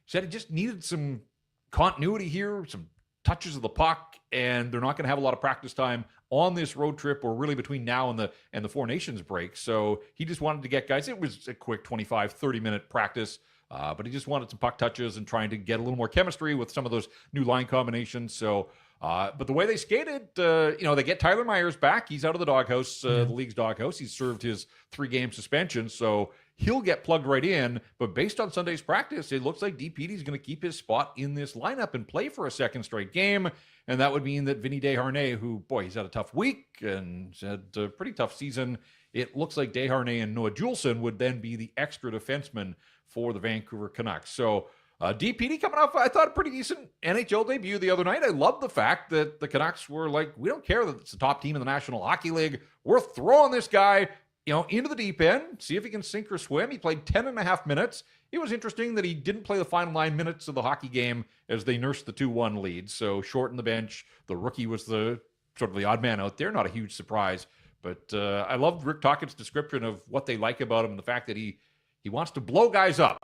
said he just needed some continuity here, some touches of the puck, and they're not going to have a lot of practice time on this road trip or really between now and the Four Nations break. So he just wanted to get guys. It was a quick 25, 30-minute practice, but he just wanted some puck touches and trying to get a little more chemistry with some of those new line combinations. So but the way they skated, they get Tyler Myers back. He's out of the doghouse, the league's doghouse. He's served his 3-game suspension, so he'll get plugged right in. But based on Sunday's practice, it looks like DPD is going to keep his spot in this lineup and play for a second straight game. And that would mean that Vinny Desharnais, who, boy, he's had a tough week and had a pretty tough season. It looks like Desharnais and Noah Juulsen would then be the extra defenseman for the Vancouver Canucks. So DPD coming off, I thought, a pretty decent NHL debut the other night. I love the fact that the Canucks were like, we don't care that it's the top team in the National Hockey League. We're throwing this guy, into the deep end, see if he can sink or swim. He played 10 and a half minutes. It was interesting that he didn't play the final 9 minutes of the hockey game as they nursed the 2-1 lead. So shortened the bench. The rookie was the sort of the odd man out there. Not a huge surprise. But I loved Rick Tocchet's description of what they like about him and the fact that he wants to blow guys up.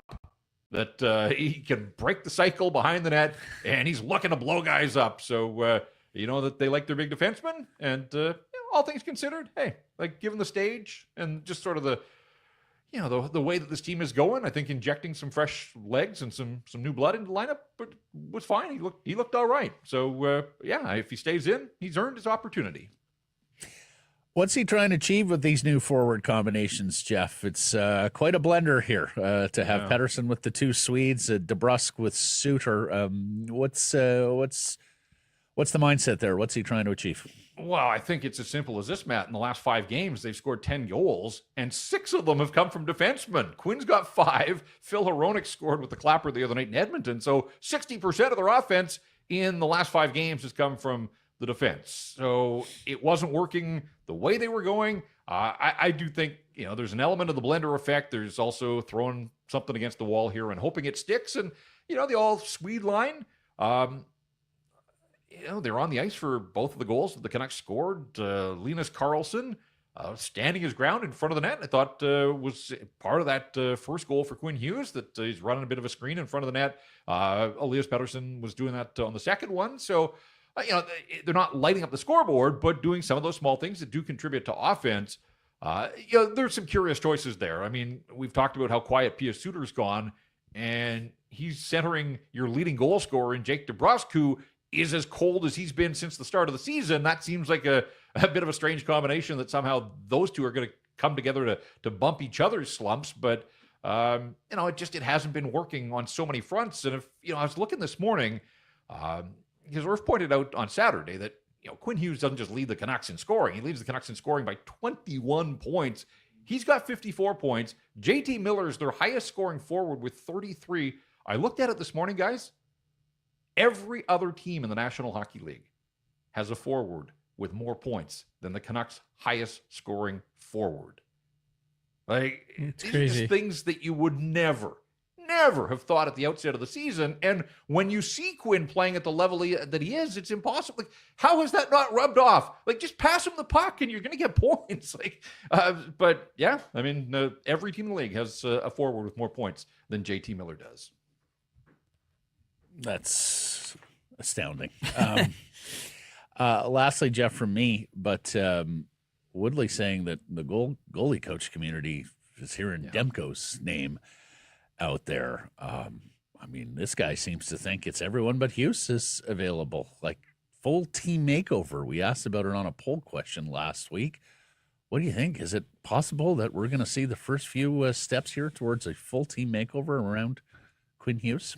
That he can break the cycle behind the net, and he's looking to blow guys up. So, that they like their big defenseman. And all things considered, hey, like given the stage and just sort of the way that this team is going, I think injecting some fresh legs and some new blood into the lineup was fine. He looked all right. So, if he stays in, he's earned his opportunity. What's he trying to achieve with these new forward combinations, Jeff? It's quite a blender here to have Pettersson with the 2 Swedes, DeBrusk with Suter. What's the mindset there? What's he trying to achieve? Well, I think it's as simple as this, Matt. In the last 5 games, they've scored 10 goals, and 6 of them have come from defensemen. Quinn's got 5. Phil Hronek scored with the clapper the other night in Edmonton. So 60% of their offense in the last 5 games has come from the defense. So it wasn't working the way they were going. I do think, there's an element of the blender effect. There's also throwing something against the wall here and hoping it sticks. And, the all Swede line, they're on the ice for both of the goals that the Canucks scored. Linus Karlsson standing his ground in front of the net, I thought was part of that first goal for Quinn Hughes, that he's running a bit of a screen in front of the net. Elias Pettersson was doing that on the second one. So they're not lighting up the scoreboard, but doing some of those small things that do contribute to offense. There's some curious choices there. I mean, we've talked about how quiet Pius Suter's gone, and he's centering your leading goal scorer in Jake DeBrusk, who is as cold as he's been since the start of the season. That seems like a bit of a strange combination that somehow those two are going to come together to bump each other's slumps. But, it hasn't been working on so many fronts. And I was looking this morning, because Irf pointed out on Saturday that, Quinn Hughes doesn't just lead the Canucks in scoring. He leads the Canucks in scoring by 21 points. He's got 54 points. JT Miller is their highest scoring forward with 33. I looked at it this morning, guys. Every other team in the National Hockey League has a forward with more points than the Canucks' highest scoring forward. Like, it's these crazy. are just things that you would never have thought at the outset of the season. And when you see Quinn playing at the level that he is, it's impossible. Like, how has that not rubbed off? Like, just pass him the puck and you're going to get points. But yeah, I mean, every team in the league has a forward with more points than JT Miller does. That's astounding. Lastly, Jeff, from me, but Woodley saying that the goalie coach community is hearing Demko's name out there. This guy seems to think it's everyone but Hughes is available. Like, full team makeover. We asked about it on a poll question last week. What do you think? Is it possible that we're going to see the first few steps here towards a full team makeover around Quinn Hughes?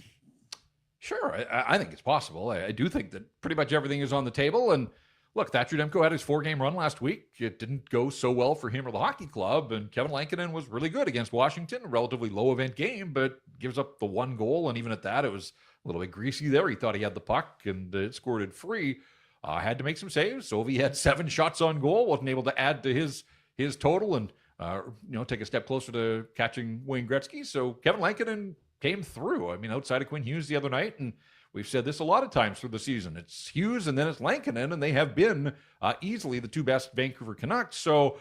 Sure, I think it's possible. I do think that pretty much everything is on the table. And look, Thatcher Demko had his 4-game run last week. It didn't go so well for him or the hockey club. And Kevin Lankinen was really good against Washington, a relatively low-event game, but gives up the one goal. And even at that, it was a little bit greasy there. He thought he had the puck and it scored it free. Had to make some saves. Ovi had 7 shots on goal, wasn't able to add to his total and take a step closer to catching Wayne Gretzky. So Kevin Lankinen came through. I mean, outside of Quinn Hughes the other night, and we've said this a lot of times through the season. It's Hughes and then it's Lankinen, and they have been easily the 2 best Vancouver Canucks. So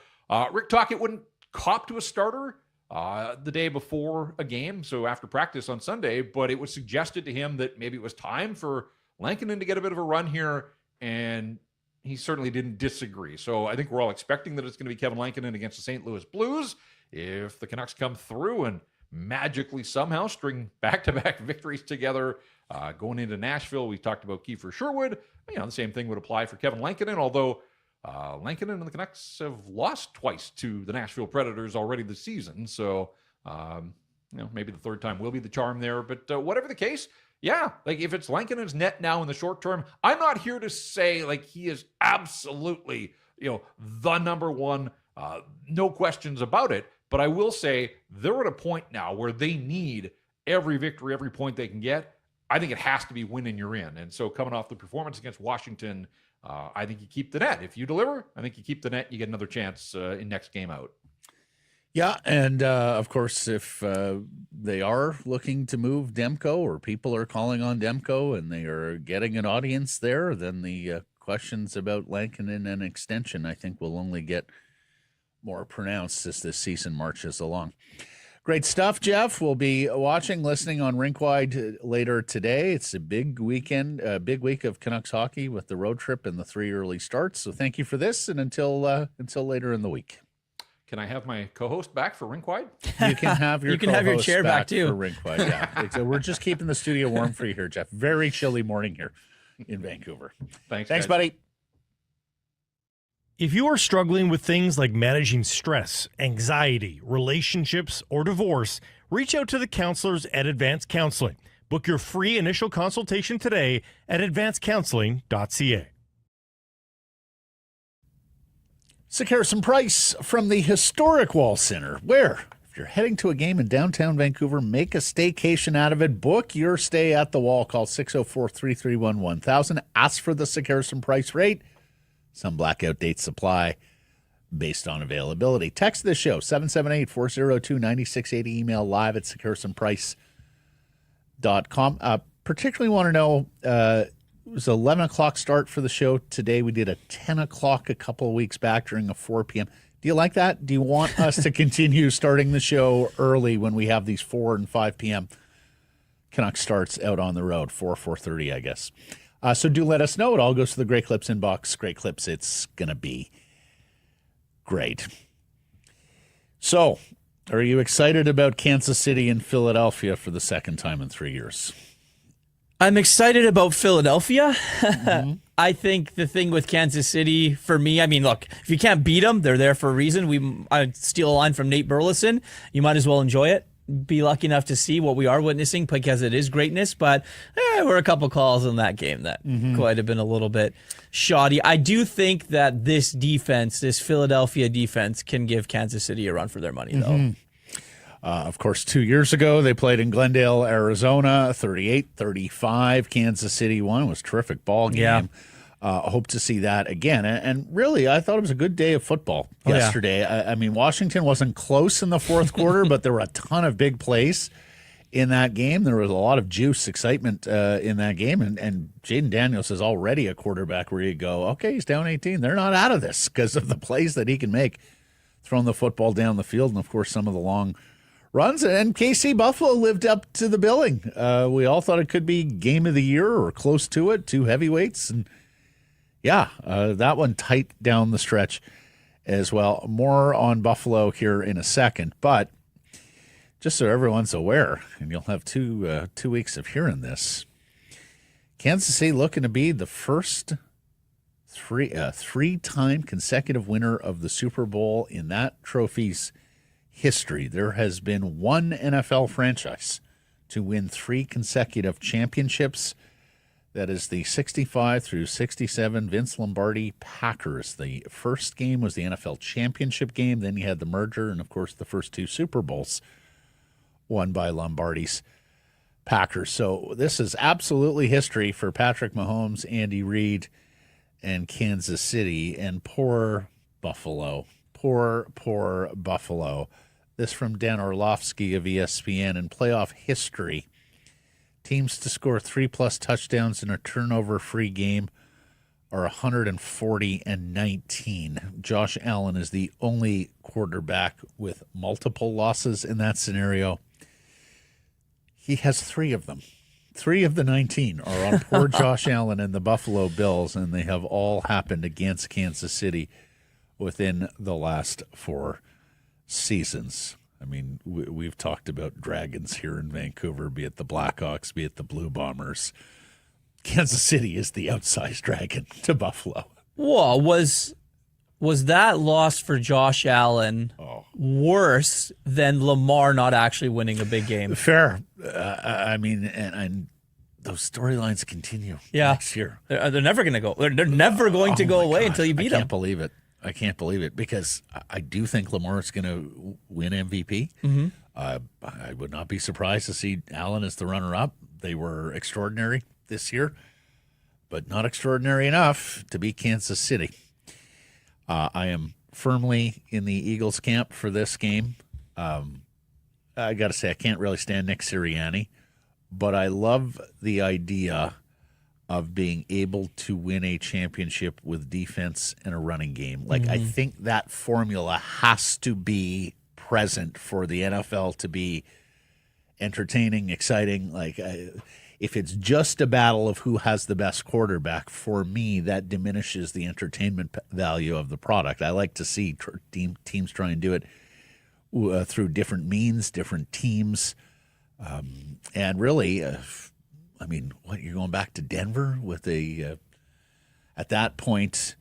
Rick Tocchet wouldn't cop to a starter the day before a game, so after practice on Sunday, but it was suggested to him that maybe it was time for Lankinen to get a bit of a run here, and he certainly didn't disagree. So I think we're all expecting that it's going to be Kevin Lankinen against the St. Louis Blues. If the Canucks come through and magically somehow string back-to-back victories together going into Nashville, we talked about Kiefer Sherwood. The same thing would apply for Kevin Lankinen, although Lankinen and the Canucks have lost twice to the Nashville Predators already this season. So, maybe the third time will be the charm there. But whatever the case, yeah, like if it's Lankinen's net now in the short term, I'm not here to say like he is absolutely, the number one, no questions about it. But I will say they're at a point now where they need every victory, every point they can get. I think it has to be win and you're in. And so coming off the performance against Washington, I think you keep the net. If you deliver, I think you keep the net. You get another chance in next game out. Yeah, and of course, if they are looking to move Demko or people are calling on Demko and they are getting an audience there, then the questions about Lankinen and extension, I think, will only get more pronounced as this season marches along. Great stuff, Jeff. We'll be watching, listening on Rinkwide later today. It's a big weekend, a big week of Canucks hockey with the road trip and the 3 early starts. So thank you for this, and until later in the week. Can I have my co-host back for Rinkwide? You can have your co-host chair back too for Rinkwide. Yeah, so we're just keeping the studio warm for you here, Jeff. Very chilly morning here in Vancouver. Thanks, guys. Buddy. If you are struggling with things like managing stress, anxiety, relationships, or divorce, reach out to the counselors at Advanced Counseling. Book your free initial consultation today at advancedcounseling.ca. Harrison Price from the historic Wall Center, where if you're heading to a game in downtown Vancouver, make a staycation out of it. Book your stay at the Wall. Call 604-331-1000. Ask for the Harrison Price rate. Some blackout dates apply based on availability. Text the show, 778-402-9680. Email live at SecureSomePrice.com. Particularly want to know, it was 11 o'clock start for the show today. We did a 10 o'clock a couple of weeks back during a 4 p.m. Do you like that? Do you want us to continue starting the show early when we have these 4 and 5 p.m. Canucks starts out on the road, 4:30, I guess. So do let us know. It all goes to the Great Clips inbox. Great Clips, it's going to be great. So, are you excited about Kansas City and Philadelphia for the second time in 3 years? I'm excited about Philadelphia. I think the thing with Kansas City, for me, I mean, look, if you can't beat them, they're there for a reason. I steal a line from Nate Burleson. You might as well enjoy it. Be lucky enough to see what we are witnessing because it is greatness. But there were a couple calls in that game that quite have been a little bit shoddy. I do think that this defense, this Philadelphia defense, can give Kansas City a run for their money, though. Of course, 2 years ago, they played in Glendale, Arizona, 38-35. Kansas City won. It was a terrific ball game. Hope to see that again. And really, I thought it was a good day of football yesterday. I mean, Washington wasn't close in the fourth quarter, but there were a ton of big plays in that game. There was a lot of juice, excitement in that game. And Jaden Daniels is already a quarterback where you go, okay, he's down 18. They're not out of this because of the plays that he can make, throwing the football down the field, and, of course, some of the long runs. And KC Buffalo lived up to the billing. We all thought it could be game of the year or close to it, two heavyweights. And that one tight down the stretch as well. More on Buffalo here in a second. But just so everyone's aware, and you'll have 2 weeks of hearing this, Kansas City looking to be the first three-time consecutive winner of the Super Bowl in that trophy's history. There has been one NFL franchise to win 3 consecutive championships. That is the 65 through 67 Vince Lombardi Packers. The first game was the NFL championship game. Then you had the merger and, of course, the first 2 Super Bowls won by Lombardi's Packers. So this is absolutely history for Patrick Mahomes, Andy Reid, and Kansas City. And poor Buffalo. Poor Buffalo. This from Dan Orlovsky of ESPN. In playoff history, teams to score 3+ touchdowns in a turnover-free game are 140-19. Josh Allen is the only quarterback with multiple losses in that scenario. He has 3 of them. 3 of the 19 are on poor Josh Allen and the Buffalo Bills, and they have all happened against Kansas City within the last 4 seasons. I mean, we've talked about dragons here in Vancouver, be it the Blackhawks, be it the Blue Bombers. Kansas City is the outsized dragon to Buffalo. Whoa, was that loss for Josh Allen worse than Lamar not actually winning a big game? Fair. I mean, and those storylines continue next year. They're never going to go. They're never going to go away until you beat them. I can't believe it because I do think Lamar is going to win MVP. I would not be surprised to see Allen as the runner-up. They were extraordinary this year, but not extraordinary enough to beat Kansas City. I am firmly in the Eagles camp for this game. I got to say, I can't really stand Nick Sirianni, but I love the idea of being able to win a championship with defense and a running game. Like, I think that formula has to be present for the NFL to be entertaining, exciting. Like, if it's just a battle of who has the best quarterback, for me, that diminishes the entertainment value of the product. I like to see teams try and do it through different means, different teams. And really, I mean, you're going back to Denver with at that point,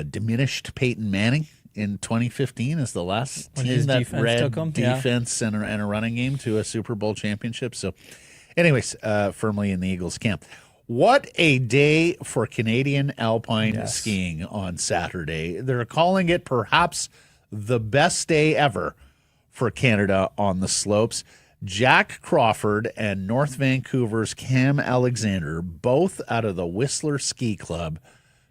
diminished Peyton Manning in 2015 as the last team that read defense and a running game to a Super Bowl championship. So, anyways, firmly in the Eagles camp. What a day for Canadian alpine skiing on Saturday. They're calling it perhaps the best day ever for Canada on the slopes. Jack Crawford and North Vancouver's Cam Alexander, both out of the Whistler Ski Club,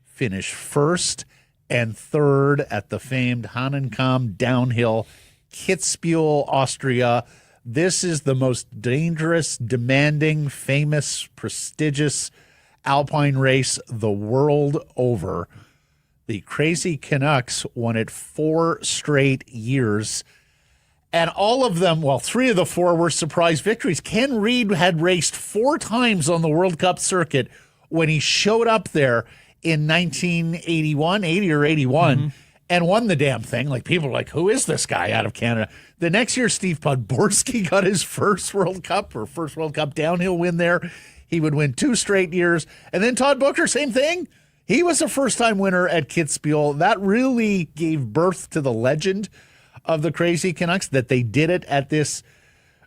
finished first and third at the famed Hahnenkamm downhill, Kitzbühel, Austria. This is the most dangerous, demanding, famous, prestigious alpine race the world over. The crazy Canucks won it 4 straight years. And all of them, 3 of the 4 were surprise victories. Ken Reid had raced 4 times on the World Cup circuit, when he showed up there in 1981, 80 or 81, and won the damn thing. Like, people were like, who is this guy out of Canada? The next year, Steve Podborski got his first World Cup downhill win there. He would win 2 straight years. And then Todd Booker, same thing. He was a first-time winner at Kitzbühel. That really gave birth to the legend of the Crazy Canucks, that they did it at this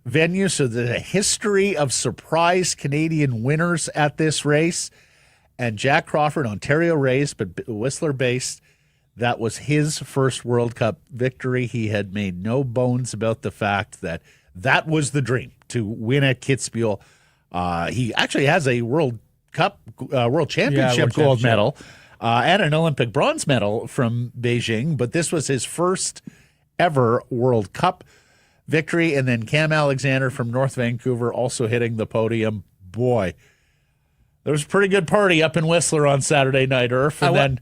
venue. So there's a history of surprise Canadian winners at this race. And Jack Crawford, Ontario raised, but Whistler-based, that was his first World Cup victory. He had made no bones about the fact that that was the dream, to win at Kitzbühel. He actually has a World Championship gold medal and an Olympic bronze medal from Beijing, but this was his first ever World Cup victory. And then Cam Alexander from North Vancouver also hitting the podium. Boy, there was a pretty good party up in Whistler on Saturday night, Irf. And then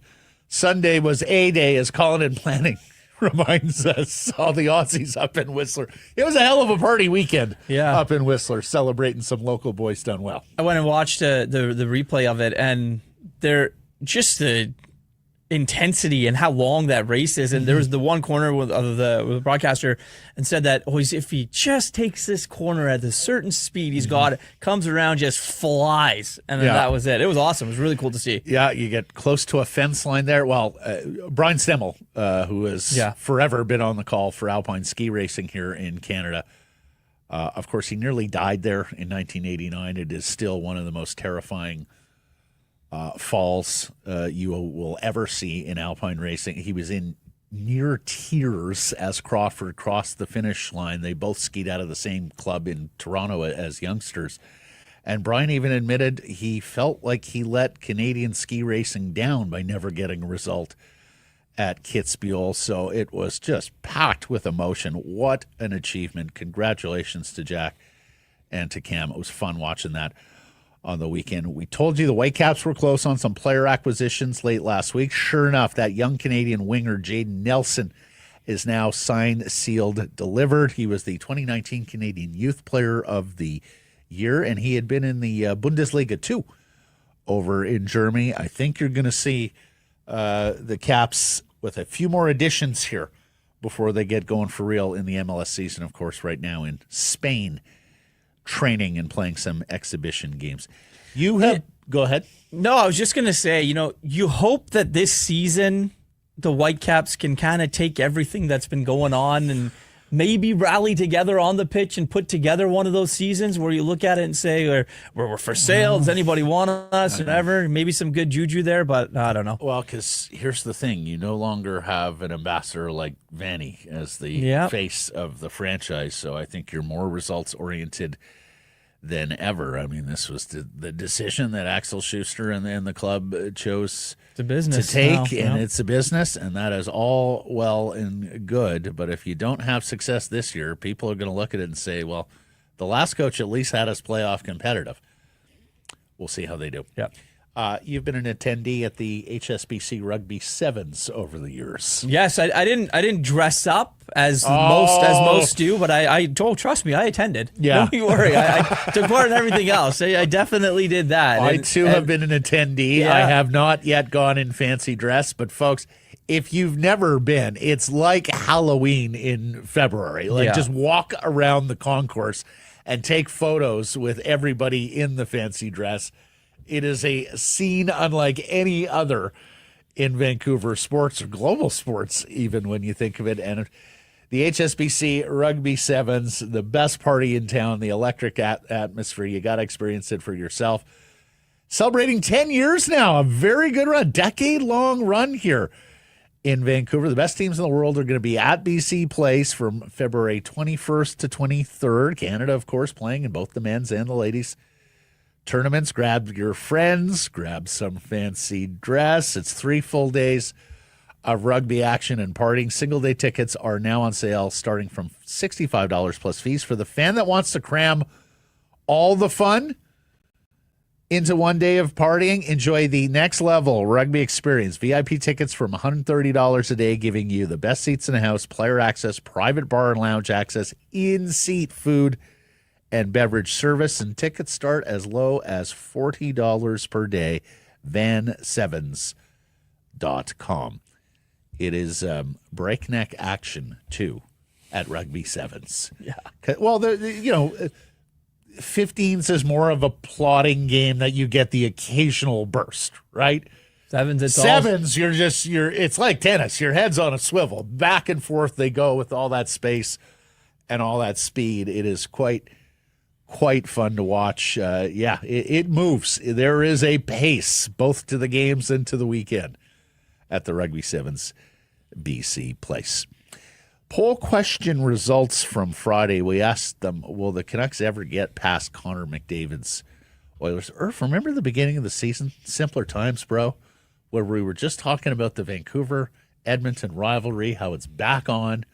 Sunday was A-Day, as Colin in Planning reminds us, all the Aussies up in Whistler. It was a hell of a party weekend up in Whistler, celebrating some local boys done well. I went and watched the replay of it, and they're just the intensity and how long that race is. And there was the one corner with the broadcaster and said that if he just takes this corner at a certain speed, he's got it, comes around, just flies. And then that was it. It was awesome. It was really cool to see. Yeah, you get close to a fence line there. Well, Brian Stemmel, who has forever been on the call for alpine ski racing here in Canada. Of course, he nearly died there in 1989. It is still one of the most terrifying falls you will ever see in alpine racing. He was in near tears as Crawford crossed the finish line. They both skied out of the same club in Toronto as youngsters. And Brian even admitted he felt like he let Canadian ski racing down by never getting a result at Kitzbühel. So it was just packed with emotion. What an achievement. Congratulations to Jack and to Cam. It was fun watching that on the weekend. We told you the Whitecaps were close on some player acquisitions late last week. Sure enough, that young Canadian winger, Jaden Nelson, is now signed, sealed, delivered. He was the 2019 Canadian Youth Player of the Year, and he had been in the Bundesliga too over in Germany. I think you're going to see the Caps with a few more additions here before they get going for real in the MLS season, of course, right now in Spain, training and playing some exhibition games. Go ahead. No, I was just going to say, you hope that this season the Whitecaps can kind of take everything that's been going on and maybe rally together on the pitch and put together one of those seasons where you look at it and say, we're for sale. Does anybody want us? Or whatever. Maybe some good juju there, but I don't know. Well, because here's the thing. You no longer have an ambassador like Vanny as the face of the franchise, so I think you're more results-oriented than ever. I mean, this was the decision that Axel Schuster and the club chose to take, and it's a business, and that is all well and good. But if you don't have success this year, people are going to look at it and say, well, the last coach at least had us playoff competitive. We'll see how they do. Yeah. You've been an attendee at the HSBC Rugby Sevens over the years. Yes, I didn't dress up as most do, but I trust me, I attended. Yeah, don't you worry. I took part in everything else. I definitely did that. I too have been an attendee. Yeah. I have not yet gone in fancy dress, but folks, if you've never been, it's like Halloween in February. Just walk around the concourse and take photos with everybody in the fancy dress. It is a scene unlike any other in Vancouver sports or global sports, even when you think of it. And the HSBC Rugby Sevens, the best party in town, the electric atmosphere. You got to experience it for yourself. Celebrating 10 years now, a very good run, decade-long run here in Vancouver. The best teams in the world are going to be at BC Place from February 21st to 23rd. Canada, of course, playing in both the men's and the ladies' tournaments. Grab your friends, grab some fancy dress. It's 3 full days of rugby action and partying. Single day tickets are now on sale starting from $65 plus fees. For the fan that wants to cram all the fun into one day of partying, enjoy the next level rugby experience. VIP tickets from $130 a day, giving you the best seats in the house, player access, private bar and lounge access, in-seat food, and beverage service, and tickets start as low as $40 per day. Van7s.com. It is breakneck action, too, at Rugby Sevens. Yeah. Well, 15s is more of a plodding game that you get the occasional burst, right? Sevens, it's like tennis. Your head's on a swivel. Back and forth they go with all that space and all that speed. It is quite fun to watch. It moves. There is a pace both to the games and to the weekend at the Rugby Sevens BC place. Poll question results from Friday. We asked them, will the Canucks ever get past Connor McDavid's Oilers? Irf, remember the beginning of the season? Simpler times, bro, where we were just talking about the Vancouver-Edmonton rivalry, how it's back on,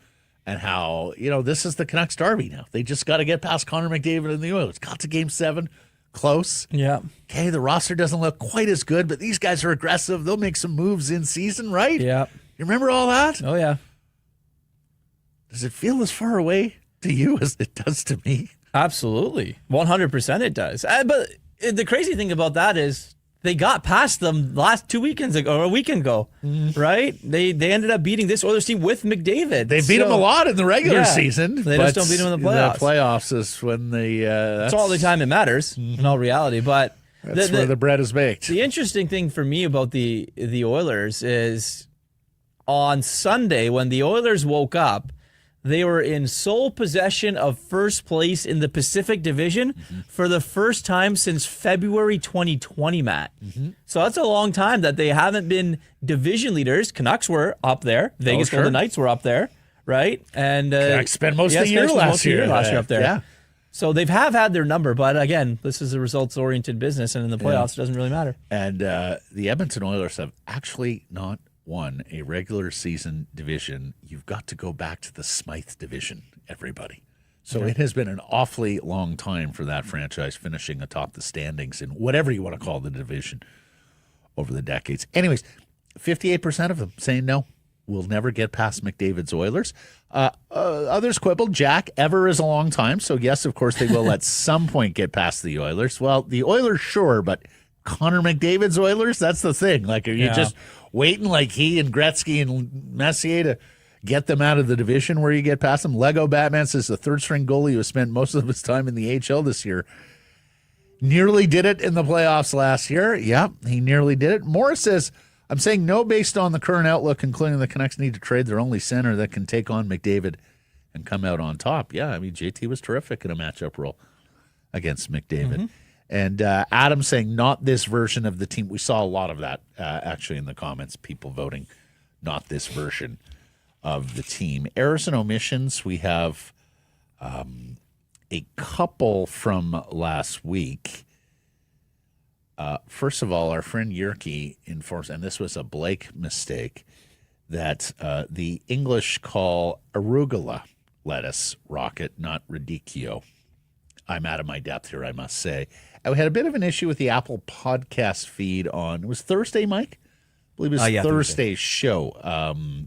and how, this is the Canucks derby now. They just got to get past Connor McDavid and the Oilers. Got to Game 7, close. Yeah. Okay, the roster doesn't look quite as good, but these guys are aggressive. They'll make some moves in season, right? Yeah. You remember all that? Oh, yeah. Does it feel as far away to you as it does to me? Absolutely. 100% it does. But the crazy thing about that is they got past them last 2 weekends ago, or a weekend ago, right? They ended up beating this Oilers team with McDavid. They beat them a lot in the regular season. They just don't beat them in the playoffs. The playoffs is when that's all the time it matters in all reality. But that's where the bread is baked. The interesting thing for me about the Oilers is on Sunday when the Oilers woke up, they were in sole possession of first place in the Pacific Division for the first time since February 2020, Matt. So that's a long time that they haven't been division leaders. Canucks were up there. Vegas Golden Knights were up there, right? And Canucks spent most of the year last year up there. Yeah. So they've had their number, but again, this is a results-oriented business, and in the playoffs, it doesn't really matter. And the Edmonton Oilers have actually not won a regular season division. You've got to go back to the Smythe division, everybody. So it has been an awfully long time for that franchise finishing atop the standings in whatever you want to call the division over the decades. Anyways, 58% of them saying no, we'll never get past McDavid's Oilers. Others quibbled. Jack, ever is a long time. So yes, of course, they will at some point get past the Oilers. Well, the Oilers, sure, but Connor McDavid's Oilers, that's the thing. Like, are you just waiting like he and Gretzky and Messier to get them out of the division where you get past them? Lego Batman says the third-string goalie who spent most of his time in the AHL this year nearly did it in the playoffs last year. Yep, he nearly did it. Morris says, I'm saying no based on the current outlook, including the Canucks need to trade their only center that can take on McDavid and come out on top. Yeah, I mean, JT was terrific in a matchup role against McDavid. And Adam saying not this version of the team. We saw a lot of that actually in the comments, people voting not this version of the team. Errors and omissions, we have a couple from last week. First of all, our friend Yerke informs, and this was a Blake mistake, that the English call arugula lettuce rocket, not radicchio. I'm out of my depth here, I must say. I had a bit of an issue with the Apple podcast feed on, it was Thursday, Mike? I believe it was Thursday's show.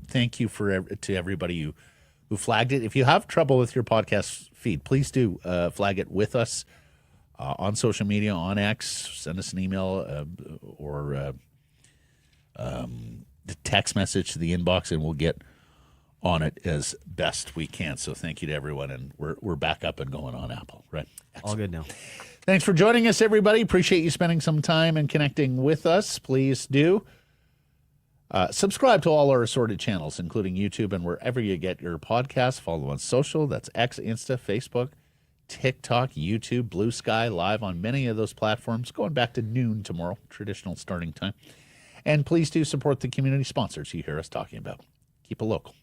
Thank you to everybody who flagged it. If you have trouble with your podcast feed, please do flag it with us on social media, on X. Send us an email or the text message to the inbox, and we'll get on it as best we can. So thank you to everyone, and we're back up and going on Apple, right? Excellent. All good now. Thanks for joining us, everybody. Appreciate you spending some time and connecting with us. Please do subscribe to all our assorted channels, including YouTube and wherever you get your podcasts. Follow on social. That's X, Insta, Facebook, TikTok, YouTube, Blue Sky, live on many of those platforms, going back to noon tomorrow, traditional starting time. And please do support the community sponsors you hear us talking about. Keep it local.